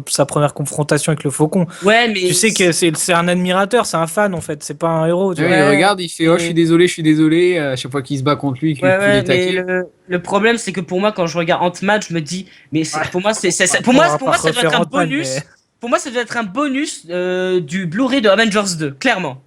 sa première confrontation avec le Faucon. Ouais, mais Tu sais que c'est un admirateur, c'est un fan en fait. C'est pas un héros, tu Ouais, vois. il Ouais, regarde, il fait oh, et- je suis désolé, à chaque fois qu'il se bat contre lui, qu'il ouais, qu'il ouais, est mais taqué. le problème, c'est que pour moi, quand je regarde Ant-Man, je me dis, mais Ouais. pour moi, On va pour pas moi, ça doit être refaire un Ant-Man, bonus. mais- Pour moi, ça doit être un bonus du Blu-ray de Avengers 2, clairement.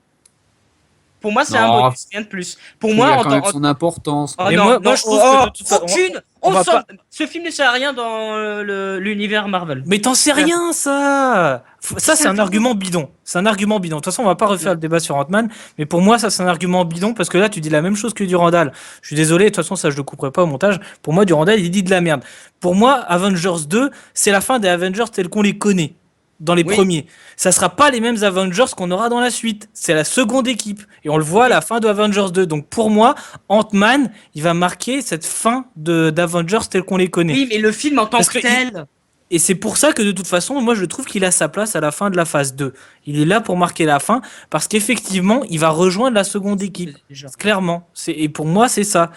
Pour moi, c'est un Non, bonus, rien de plus. Pour il moi, a quand même son importance, oh quoi. Mais non, moi, non, je trouve que de toute façon, aucune, on va pas. ce film ne sert à rien dans l'univers Marvel. Mais t'en sais rien, ça! Ça, c'est un Simplement. argument bidon. C'est un argument bidon. De toute façon, on va pas refaire le débat sur Ant-Man, mais pour moi, ça, c'est un argument bidon parce que là, tu dis la même chose que Durandal. Je suis désolé, de toute façon, ça, je le couperai pas au montage. Pour moi, Durandal, il dit de la merde. Pour moi, Avengers 2, c'est la fin des Avengers tels qu'on les connaît. Dans les Oui. premiers. Ça sera pas les mêmes Avengers qu'on aura dans la suite. C'est la seconde équipe. Et on le voit à la fin de Avengers 2. Donc pour moi, Ant-Man, il va marquer cette fin d'Avengers tels qu'on les connaît. Oui, mais le film en tant Parce que que tel. Et c'est pour ça que de toute façon, moi je trouve qu'il a sa place à la fin de la phase 2. Il est là pour marquer la fin, parce qu'effectivement, il va rejoindre la seconde équipe. Déjà. Clairement. Et pour moi, c'est ça.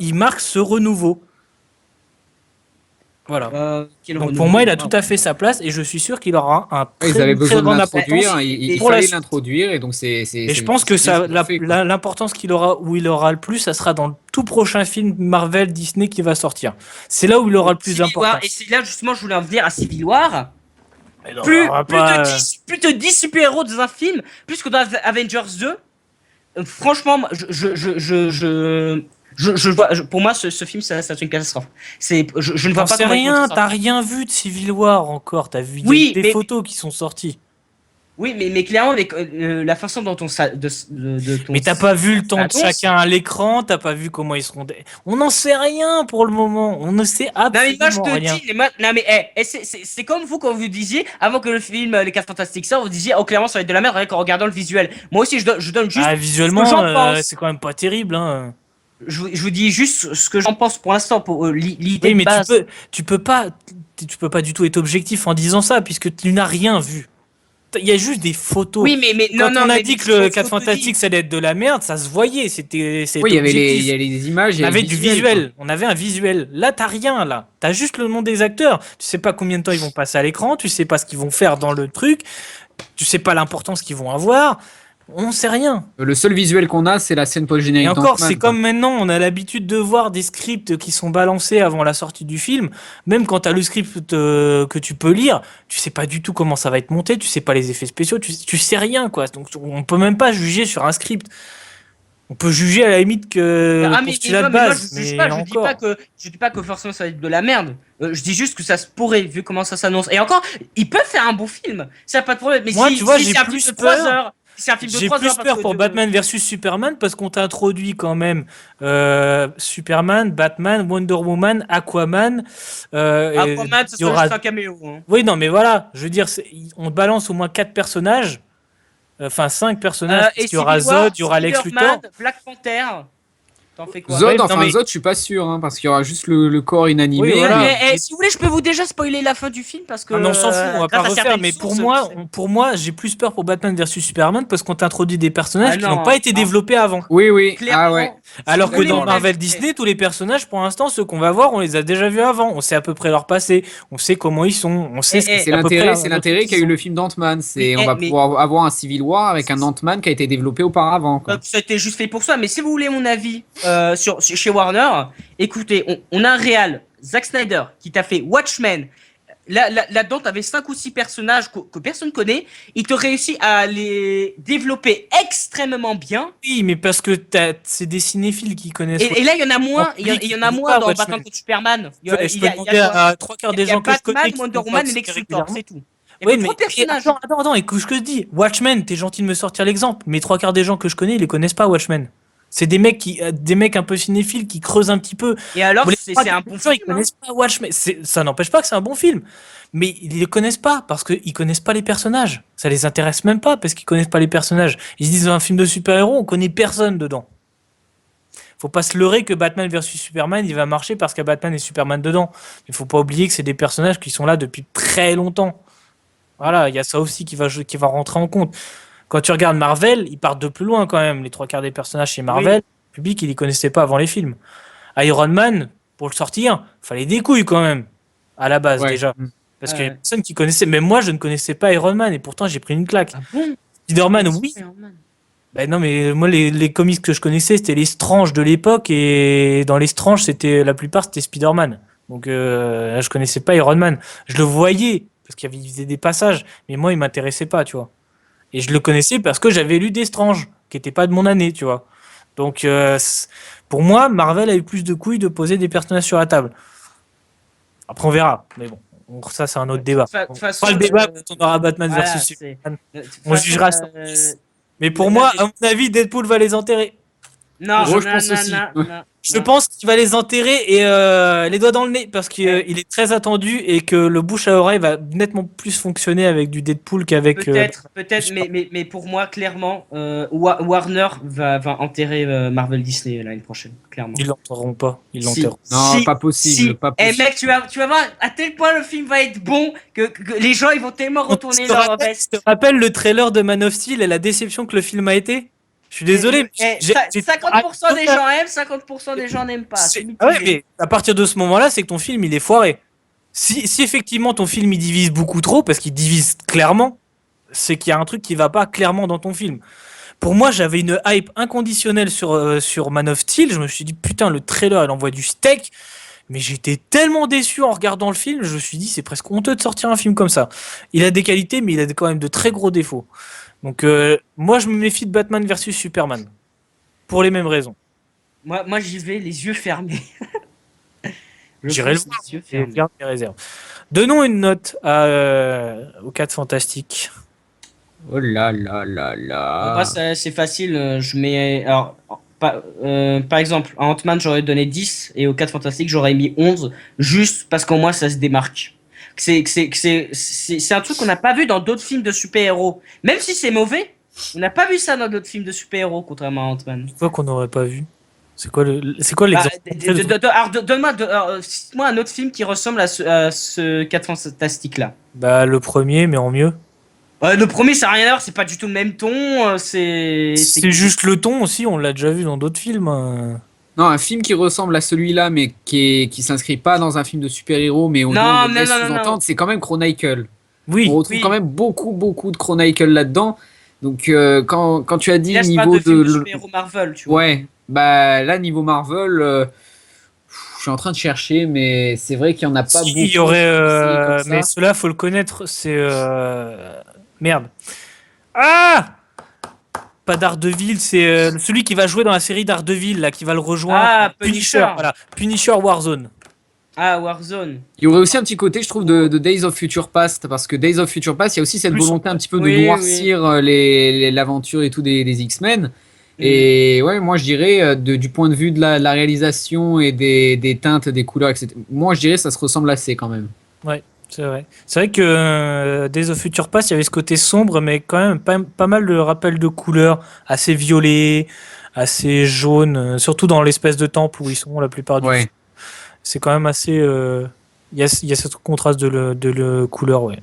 Il marque ce renouveau. Voilà. Quel Donc renouveau. pour moi, il a tout à fait sa place, et je suis sûr qu'il aura un Ouais, ils très, avaient très besoin de grande l'introduire, importance. il pour la fallait suite. l'introduire, et donc Et je pense que ça, l'importance qu'il aura, où il aura le plus, ça sera dans le tout prochain film Marvel Disney qui va sortir. C'est là où il aura le plus Civil War, d'importance. et c'est là justement je voulais en venir à Civil War. Mais non, Plus, on va plus, pas- de 10, plus de 10 super-héros dans un film, plus que dans Avengers 2. Franchement, moi, pour moi, ce film, c'est une catastrophe. Je ne vois J'en pas sais comment ils vont rien, s'en t'as sortir. rien vu de Civil War encore, t'as vu Oui, des mais- photos qui sont sorties. Oui, mais clairement, la façon dont de ton Mais t'as pas vu le temps de annonce- chacun à l'écran, t'as pas vu comment ils seront. On n'en sait rien pour le moment, on ne sait Non mais moi je absolument te rien. dis, non mais c'est comme vous quand vous disiez avant que le film Les 4 Fantastiques sorte, vous disiez oh clairement ça va être de la merde rien qu'en regardant le visuel. Moi aussi je donne juste Ah, ce visuellement, que j'en pense. c'est quand même pas terrible, hein. Je vous dis juste ce que j'en pense pour l'instant pour l'idée Oui, de mais base. tu peux pas du tout être objectif en disant ça, puisque tu n'as rien vu. Il y a juste des photos. Oui mais Quand non on a mais dit que ce le qu'on 4 te Fantastiques dit- ça allait être de la merde, ça se voyait, c'était Oui, il y avait objectif. il y a les images, il y On avait avait le du visuel, visuel, on avait un visuel. Là, t'as rien, là. T'as juste le nom des acteurs. Tu sais pas combien de temps ils vont passer à l'écran, tu sais pas ce qu'ils vont faire dans le truc, tu sais pas l'importance qu'ils vont avoir. On sait rien. quoi. Le seul visuel qu'on a, c'est la scène post-générique Et encore, d'Ant-Man, c'est quoi. comme maintenant, on a l'habitude de voir des scripts qui sont balancés avant la sortie du film. Même quand t'as le script que tu peux lire, tu sais pas du tout comment ça va être monté, tu sais pas les effets spéciaux, tu sais rien, quoi. Donc on peut même pas juger sur un script. On peut juger à la limite que Ah le mais, postulat non, de mais moi base. je juge Mais pas, encore. je dis pas que forcément ça va être de la merde. Je dis juste que ça se pourrait vu comment ça s'annonce. Et encore, ils peuvent faire un bon film, ça pas de problème. Mais Moi, si, tu vois, si j'ai c'est un plus film de 3 peur. heures, si c'est un film de J'ai 3 plus heures peur pour Batman versus Superman parce qu'on t'a introduit quand même Superman, Batman, Wonder Woman, Aquaman. Et Aquaman, ça il y sera aura... juste un caméo. Hein. Oui, non, mais voilà, je veux dire, on balance au moins 4 personnages, enfin 5 personnages, Et parce qu'il y aura Civil War, Zod, il y aura Lex Luthor. Spider-Man, Black Panther. T'en fais quoi? Zod, Ouais, non, enfin mais- Zod, je suis pas sûr, hein, parce qu'il y aura juste le corps inanimé. Oui, voilà. Si vous voulez, je peux vous déjà spoiler la fin du film parce que. Ah, mais on s'en fout, on va pas grâce à refaire. certaines Mais sources, pour moi, j'ai plus peur pour Batman versus Superman parce qu'on t'introduit des personnages Ah qui non, n'ont pas été ah. développés avant. Oui, oui. clairement. Ah ouais. Alors Si que vous voulez, dans on a Marvel vu- Disney, tous les personnages, pour l'instant, ceux qu'on va voir, on les a déjà vus avant. On sait à peu près leur passé, on sait comment ils sont, on sait ce Eh, que C'est à peu près l'intérêt qu'a eu le film d'Ant-Man. C'est Oui, on va mais- pouvoir avoir un Civil War avec un Ant-Man qui a été développé auparavant. Quoi. C'était juste fait pour ça, mais si vous voulez mon avis chez Warner, écoutez, on a un réal, Zack Snyder, qui t'a fait Watchmen. Là-dedans, t'avais 5 ou 6 personnages que personne connaît. Il te réussit à les développer extrêmement bien. Oui, mais parce que c'est des cinéphiles qui connaissent. Et là, il y en a moins. En Il y en public, a ils moins pas dans Watchmen. Batman contre Superman. Il y a, Je il peux y a- il y demander a quoi à 3 quarts des Il y a gens que je connais Batman, qui Wonder font Woman pas et Lex ça Luthor, régulièrement. c'est tout. Il y Oui, avait mais 3 personnages. attends, écoute ce que je dis. Watchmen, t'es gentil de me sortir l'exemple, mais 3 quarts des gens que je connais, ils les connaissent pas, Watchmen. C'est des mecs un peu cinéphiles qui creusent un petit peu. Et alors, Bon, les c'est trois un quarts bon des gens, film. ils connaissent pas Watchmen. Ça n'empêche pas que c'est un bon film. Mais ils les connaissent pas parce qu'ils connaissent pas les personnages. Ça les intéresse même pas parce qu'ils connaissent pas les personnages. Ils se disent dans un film de super-héros, on connaît personne dedans. Faut pas se leurrer que Batman versus Superman, il va marcher parce qu'il y a Batman et Superman dedans. Il faut pas oublier que c'est des personnages qui sont là depuis très longtemps. Voilà, il y a ça aussi qui va rentrer en compte. Quand tu regardes Marvel, ils partent de plus loin quand même. Les 3 quarts des personnages chez Marvel, le public, ils les connaissaient pas avant les films. Iron Man, pour le sortir, fallait des couilles quand même, à la base Ouais. déjà. Mm. Parce qu'il y a personne qui connaissait. Même moi, je ne connaissais pas Iron Man et pourtant j'ai pris une claque. Ah bon Spider-Man, oui. Ben non, mais moi, les comics que je connaissais, c'était les Strange de l'époque et dans les Strange, la plupart, c'était Spider-Man. Donc, je connaissais pas Iron Man. Je le voyais parce il faisait des passages, mais moi, il m'intéressait pas, tu vois. Et je le connaissais parce que j'avais lu des Strange, qui n'étaient pas de mon année, tu vois. Donc, pour moi, Marvel a eu plus de couilles de poser des personnages sur la table. Après, on verra. Mais bon, ça, c'est un autre débat. De On toute façon, fera le débat quand on aura Batman voilà, versus c'est- Superman. de toute On façon, jugera ça. Mais pour moi, à mon avis, Deadpool va les enterrer. Non, Gros, je pense aussi. Je pense qu'il va les enterrer et les doigts dans le nez parce qu'il est très attendu et que le bouche à oreille va nettement plus fonctionner avec du Deadpool qu'avec. Peut-être, mais pour moi, clairement, Warner va enterrer Marvel Disney l'année prochaine, clairement. Ils l'enterreront pas. Ils Si. l'enterreront. Non, pas possible, pas Eh possible. mec, tu vas voir à tel point le film va être bon que les gens ils vont tellement retourner leur veste. Tu te rappelles le trailer de Man of Steel et la déception que le film a été? Je suis désolé. Eh, j'ai- 50% des gens aiment, 50% des gens n'aiment pas. C'est Ah ouais, mitigé. mais à partir de ce moment-là, c'est que ton film il est foiré. Si effectivement ton film il divise beaucoup trop, parce qu'il divise clairement, c'est qu'il y a un truc qui va pas clairement dans ton film. Pour moi, j'avais une hype inconditionnelle sur Man of Steel. Je me suis dit, putain, le trailer, il envoie du steak. Mais j'étais tellement déçu en regardant le film, je me suis dit, c'est presque honteux de sortir un film comme ça. Il a des qualités, mais il a quand même de très gros défauts. Donc, moi, je me méfie de Batman versus Superman. Pour les mêmes raisons. Moi j'y vais les yeux fermés. J'irai le fonce voir. les yeux Je fermés. garde mes réserves. Donnons une note aux 4 Fantastiques. Oh là là là là. Moi, c'est facile. Je mets. Alors, par exemple, à Ant-Man, j'aurais donné 10 et aux 4 Fantastiques, j'aurais mis 11 juste parce qu'au moins ça se démarque. C'est un truc qu'on n'a pas vu dans d'autres films de super-héros. Même si c'est mauvais, on n'a pas vu ça dans d'autres films de super-héros, contrairement à Ant-Man. C'est quoi qu'on n'aurait pas vu? C'est quoi Bah, l'exemple? alors, cite-moi un autre film qui ressemble à ce 4 Fantastiques-là. Bah, le premier, mais en mieux. Le premier, ça n'a rien à voir, c'est pas du tout le même ton. C'est juste le ton aussi, on l'a déjà vu dans d'autres films. Non, un film qui ressemble à celui-là, mais qui s'inscrit pas dans un film de super-héros, mais au Non, lieu de non, laisse non, non, sous-entendre, non. c'est quand même Chronicle. Oui, On retrouve Oui. quand même beaucoup de Chronicle là-dedans. Donc, quand tu as dit Là, je parle niveau de films de de. super-héros Marvel, tu vois. Ouais, bah là, niveau Marvel, je suis en train de chercher, mais c'est vrai qu'il y en a pas si, beaucoup. il y aurait. comme ça. Mais cela, faut le connaître, c'est. Merde. Ah! Pas Daredevil, c'est celui qui va jouer dans la série Daredevil, là, qui va le rejoindre. Ah, Punisher. Voilà. Punisher Warzone. Ah, Warzone. Il y aurait aussi un petit côté, je trouve, de Days of Future Past, parce que Days of Future Past, il y a aussi cette Plus volonté un petit peu de oui, noircir l'aventure et tout des X-Men. Mm. Et ouais, moi je dirais, du point de vue de la réalisation et des teintes, des couleurs, etc. Moi je dirais ça se ressemble assez quand même. C'est vrai. C'est vrai que Days of Future Past, il y avait ce côté sombre, mais quand même pas mal de rappels de couleurs, assez violets, assez jaune, surtout dans l'espèce de temple où ils sont la plupart du temps. Ouais. C'est quand même assez. Il y a ce contraste de couleur, ouais.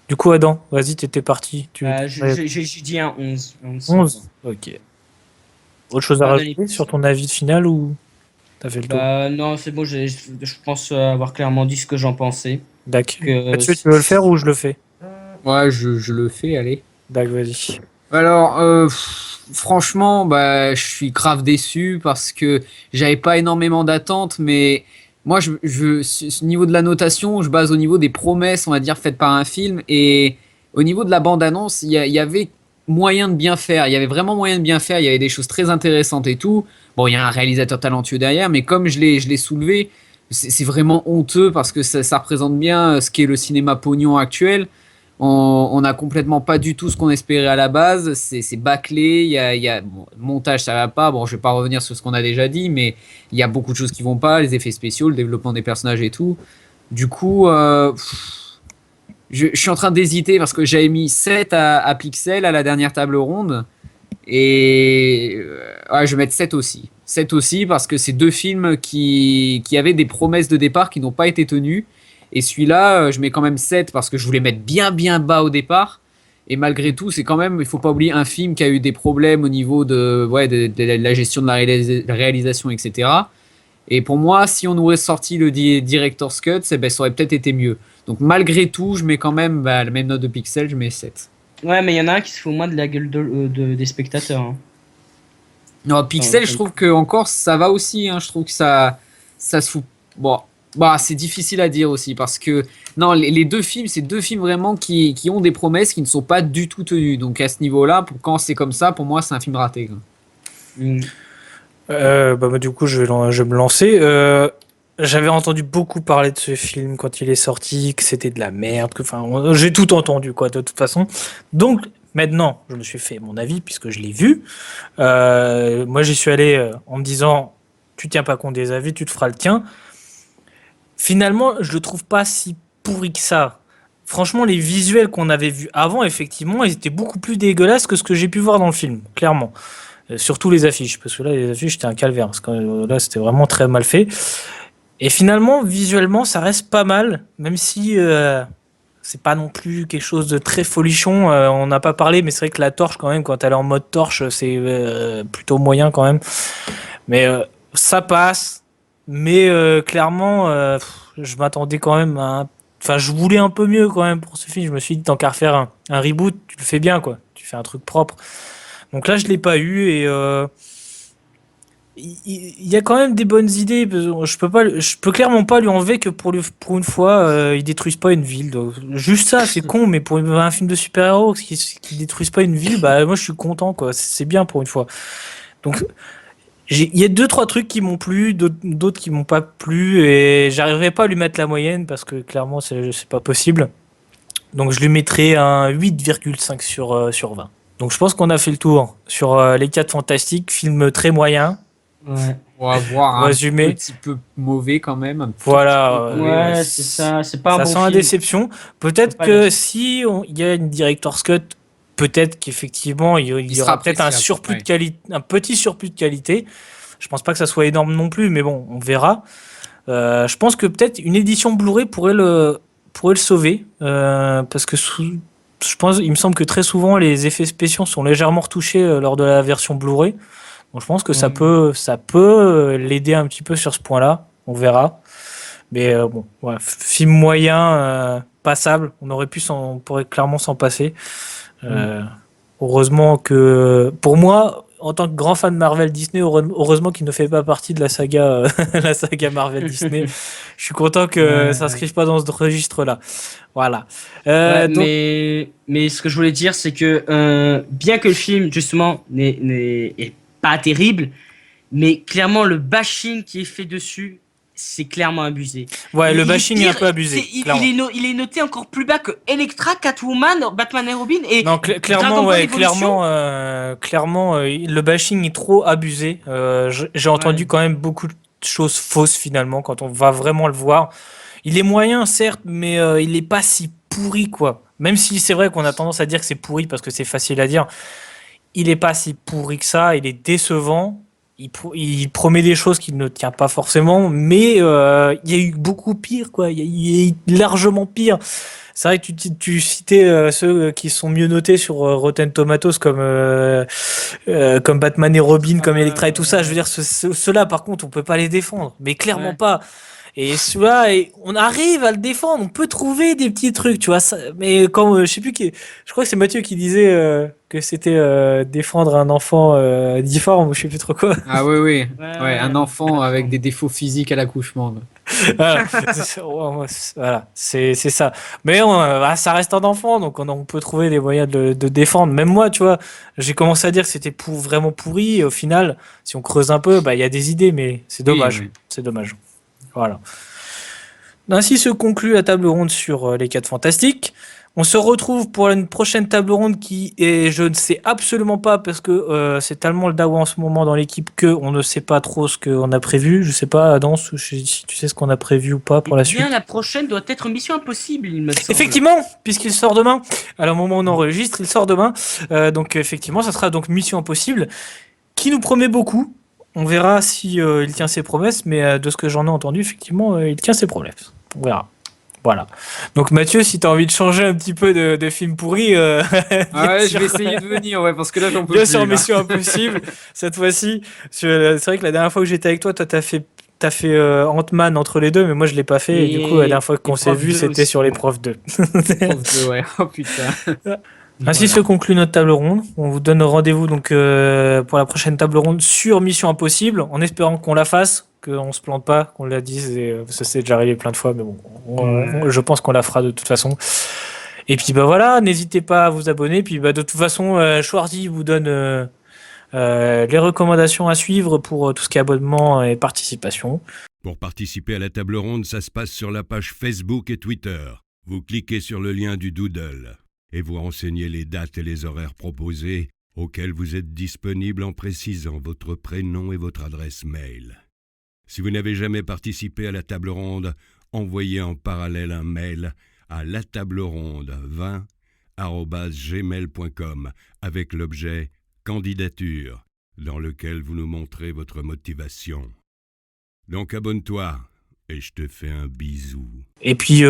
Du coup, Adam, vas-y, t'étais parti. J'ai dit un 11. 11. Ok. Autre chose à Bah, rajouter sur ton avis final ou t'as fait le tour? Bah non, c'est bon, je pense avoir clairement dit ce que j'en pensais. Dac. Que, Mathieu, tu veux le faire ou je le fais? Ouais, je le fais, allez. Dac, vas-y. Alors, franchement, bah, je suis grave déçu parce que j'avais pas énormément d'attentes, mais moi, ce niveau de la notation, je base au niveau des promesses, on va dire, faites par un film, et au niveau de la bande-annonce, il y avait moyen de bien faire, il y avait vraiment moyen de bien faire, il y avait des choses très intéressantes et tout. Bon, il y a un réalisateur talentueux derrière, mais comme je l'ai soulevé, c'est vraiment honteux parce que ça représente bien ce qu'est le cinéma pognon actuel. On a complètement pas du tout ce qu'on espérait à la base. C'est bâclé. Bon, le montage, ça va pas. Bon, je vais pas revenir sur ce qu'on a déjà dit, mais il y a beaucoup de choses qui vont pas. Les effets spéciaux, le développement des personnages et tout. Du coup, je suis en train d'hésiter parce que j'avais mis 7 à Pixel à la dernière table ronde. Et ouais, je vais mettre 7 aussi. 7 aussi parce que c'est deux films qui avaient des promesses de départ qui n'ont pas été tenues. Et celui-là, je mets quand même 7 parce que je voulais mettre bien bas au départ. Et malgré tout, c'est quand même, il faut pas oublier un film qui a eu des problèmes au niveau de la gestion de la réalisation, etc. Et pour moi, si on aurait sorti le Director's Cut, ben, ça aurait peut-être été mieux. Donc malgré tout, je mets quand même la même note de Pixel, je mets 7. Ouais, mais il y en a un qui se fout au moins de la gueule des spectateurs. Hein. Non, Pixel, je trouve que encore ça va aussi. Hein, je trouve que ça se fout. Bon, bah, c'est difficile à dire aussi parce que non, les deux films, c'est deux films vraiment qui ont des promesses qui ne sont pas du tout tenues. Donc à ce niveau-là, quand c'est comme ça, pour moi, c'est un film raté. Quoi. Du coup, je vais me lancer. J'avais entendu beaucoup parler de ce film quand il est sorti, que c'était de la merde, j'ai tout entendu, quoi, de toute façon. Donc, maintenant, je me suis fait mon avis puisque je l'ai vu. Moi, j'y suis allé en me disant, tu tiens pas compte des avis, tu te feras le tien. Finalement, je le trouve pas si pourri que ça. Franchement, les visuels qu'on avait vus avant, effectivement, ils étaient beaucoup plus dégueulasses que ce que j'ai pu voir dans le film, clairement. Surtout les affiches, parce que là, les affiches, c'était un calvaire. Parce que là, c'était vraiment très mal fait. Et finalement, visuellement, ça reste pas mal, même si c'est pas non plus quelque chose de très folichon. On n'a pas parlé, mais c'est vrai que la torche, quand même, quand elle est en mode torche, c'est plutôt moyen quand même. Mais ça passe. Mais clairement, je m'attendais quand même à... Enfin, je voulais un peu mieux quand même pour ce film. Je me suis dit, tant qu'à refaire un reboot, tu le fais bien, quoi. Tu fais un truc propre. Donc là, je l'ai pas eu et il y a quand même des bonnes idées. Je peux clairement pas lui enlever que pour une fois, ils détruisent pas une ville. Donc, juste ça, c'est con, mais pour un film de super-héros qui détruisent pas une ville, bah moi je suis content, quoi. C'est bien pour une fois. Donc il y a 2-3 trucs qui m'ont plu, d'autres qui m'ont pas plu et j'arriverai pas à lui mettre la moyenne parce que clairement c'est pas possible. Donc je lui mettrai un 8,5 sur 20. Donc je pense qu'on a fait le tour sur Les 4 Fantastiques, film très moyen. Ouais. On va voir un Résumé. petit peu mauvais quand même. Un Voilà. petit peu. Ouais, c'est ça. C'est pas un Ça bon sent la film. déception. Peut-être Faut pas que le- si il y a une Director's Cut, peut-être qu'effectivement il y sera aura peut-être un appréciable, surplus ouais. de qualité, un petit surplus de qualité. Je pense pas que ça soit énorme non plus, mais bon, on verra. Je pense que peut-être une édition Blu-ray pourrait le sauver parce que je pense, il me semble que très souvent les effets spéciaux sont légèrement retouchés lors de la version Blu-ray. Donc je pense que ça peut l'aider un petit peu sur ce point-là. On verra. Mais bon, ouais, film moyen, passable. On pourrait clairement s'en passer. Heureusement que, pour moi, en tant que grand fan de Marvel Disney, heureusement qu'il ne fait pas partie de la saga, la saga Marvel Disney. Je suis content que ça s'inscrive pas dans ce registre-là. Voilà. Ouais, Donc, mais ce que je voulais dire, c'est que bien que le film, justement, est pas terrible, mais clairement, le bashing qui est fait dessus, c'est clairement abusé. ouais, le Il bashing est un pire, peu abusé. clairement. il est noté encore plus bas que Elektra, Catwoman, Batman et Robin et Non, Dragon clairement, Ball ouais, Evolution. clairement, le bashing est trop abusé. J'ai entendu Ouais. quand même beaucoup de choses fausses finalement quand on va vraiment le voir. Il est moyen, certes, mais il est pas si pourri, quoi. Même si c'est vrai qu'on a tendance à dire que c'est pourri parce que c'est facile à dire. il est pas si pourri que ça, il est décevant. Il promet des choses qu'il ne tient pas forcément, mais il y a eu beaucoup pire, quoi. Il y a eu largement pire. C'est vrai que tu citais ceux qui sont mieux notés sur Rotten Tomatoes comme Batman et Robin, comme Elektra et tout ça. Je veux dire, ceux-là, par contre, on peut pas les défendre, mais clairement Ouais. pas. Et celui-là, on arrive à le défendre, on peut trouver des petits trucs, tu vois. Mais quand je sais plus qui, je crois que c'est Mathieu qui disait que c'était défendre un enfant difforme ou je sais plus trop quoi. Ah oui, oui. Ouais, Ouais, un ouais. enfant avec des défauts physiques à l'accouchement. Voilà, voilà, c'est ça. Mais ça reste un enfant, donc on peut trouver des moyens de défendre. Même moi, tu vois, j'ai commencé à dire que c'était vraiment pourri. Et au final, si on creuse un peu, bah il y a des idées, mais c'est Oui, dommage. oui. C'est dommage. Voilà. Ainsi se conclut la table ronde sur les 4 fantastiques. On se retrouve pour une prochaine table ronde qui est, je ne sais absolument pas, parce que c'est tellement le dawa en ce moment dans l'équipe que on ne sait pas trop ce qu'on a prévu. Je sais pas, Adam, si tu sais ce qu'on a prévu ou pas pour la Eh bien, suite. la prochaine doit être Mission Impossible, il me semble. Effectivement, puisqu'il sort demain. Alors, au moment où on enregistre, il sort demain. Donc, effectivement, ça sera donc Mission Impossible, qui nous promet beaucoup. On verra si il tient ses promesses, mais de ce que j'en ai entendu, effectivement, il tient ses promesses. On verra. Voilà. Donc Mathieu, si tu as envie de changer un petit peu de film pourri, Ah ouais, je sûr, vais essayer de venir, ouais, parce que là, j'en peux bien plus. sûr, là. Mission Impossible, cette fois-ci. C'est vrai que la dernière fois que j'étais avec toi, t'as fait Ant-Man entre les deux, mais moi je l'ai pas fait. Et du coup, la dernière fois qu'on et s'est Prof vu, 2 c'était aussi. sur l'épreuve 2. Prof de- ouais. Oh putain. Ainsi se conclut notre table ronde. On vous donne rendez-vous donc pour la prochaine table ronde sur Mission Impossible, en espérant qu'on la fasse, qu'on se plante pas, qu'on la dise. Et, ça s'est déjà arrivé plein de fois, mais bon, je pense qu'on la fera de toute façon. Et puis bah voilà, n'hésitez pas à vous abonner. Puis bah de toute façon, Schwarzy vous donne les recommandations à suivre pour tout ce qui est abonnement et participation. Pour participer à la table ronde, ça se passe sur la page Facebook et Twitter. Vous cliquez sur le lien du Doodle et vous renseignez les dates et les horaires proposés auxquels vous êtes disponible en précisant votre prénom et votre adresse mail. Si vous n'avez jamais participé à la table ronde, envoyez en parallèle un mail à latableronde20@gmail.com avec l'objet « Candidature » dans lequel vous nous montrez votre motivation. Donc abonne-toi et je te fais un bisou. Et puis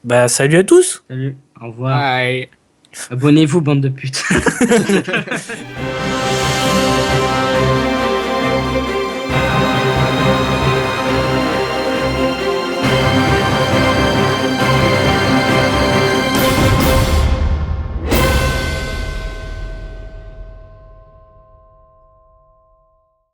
bah salut à tous. Salut, au revoir. Bye. Abonnez-vous, bande de putes.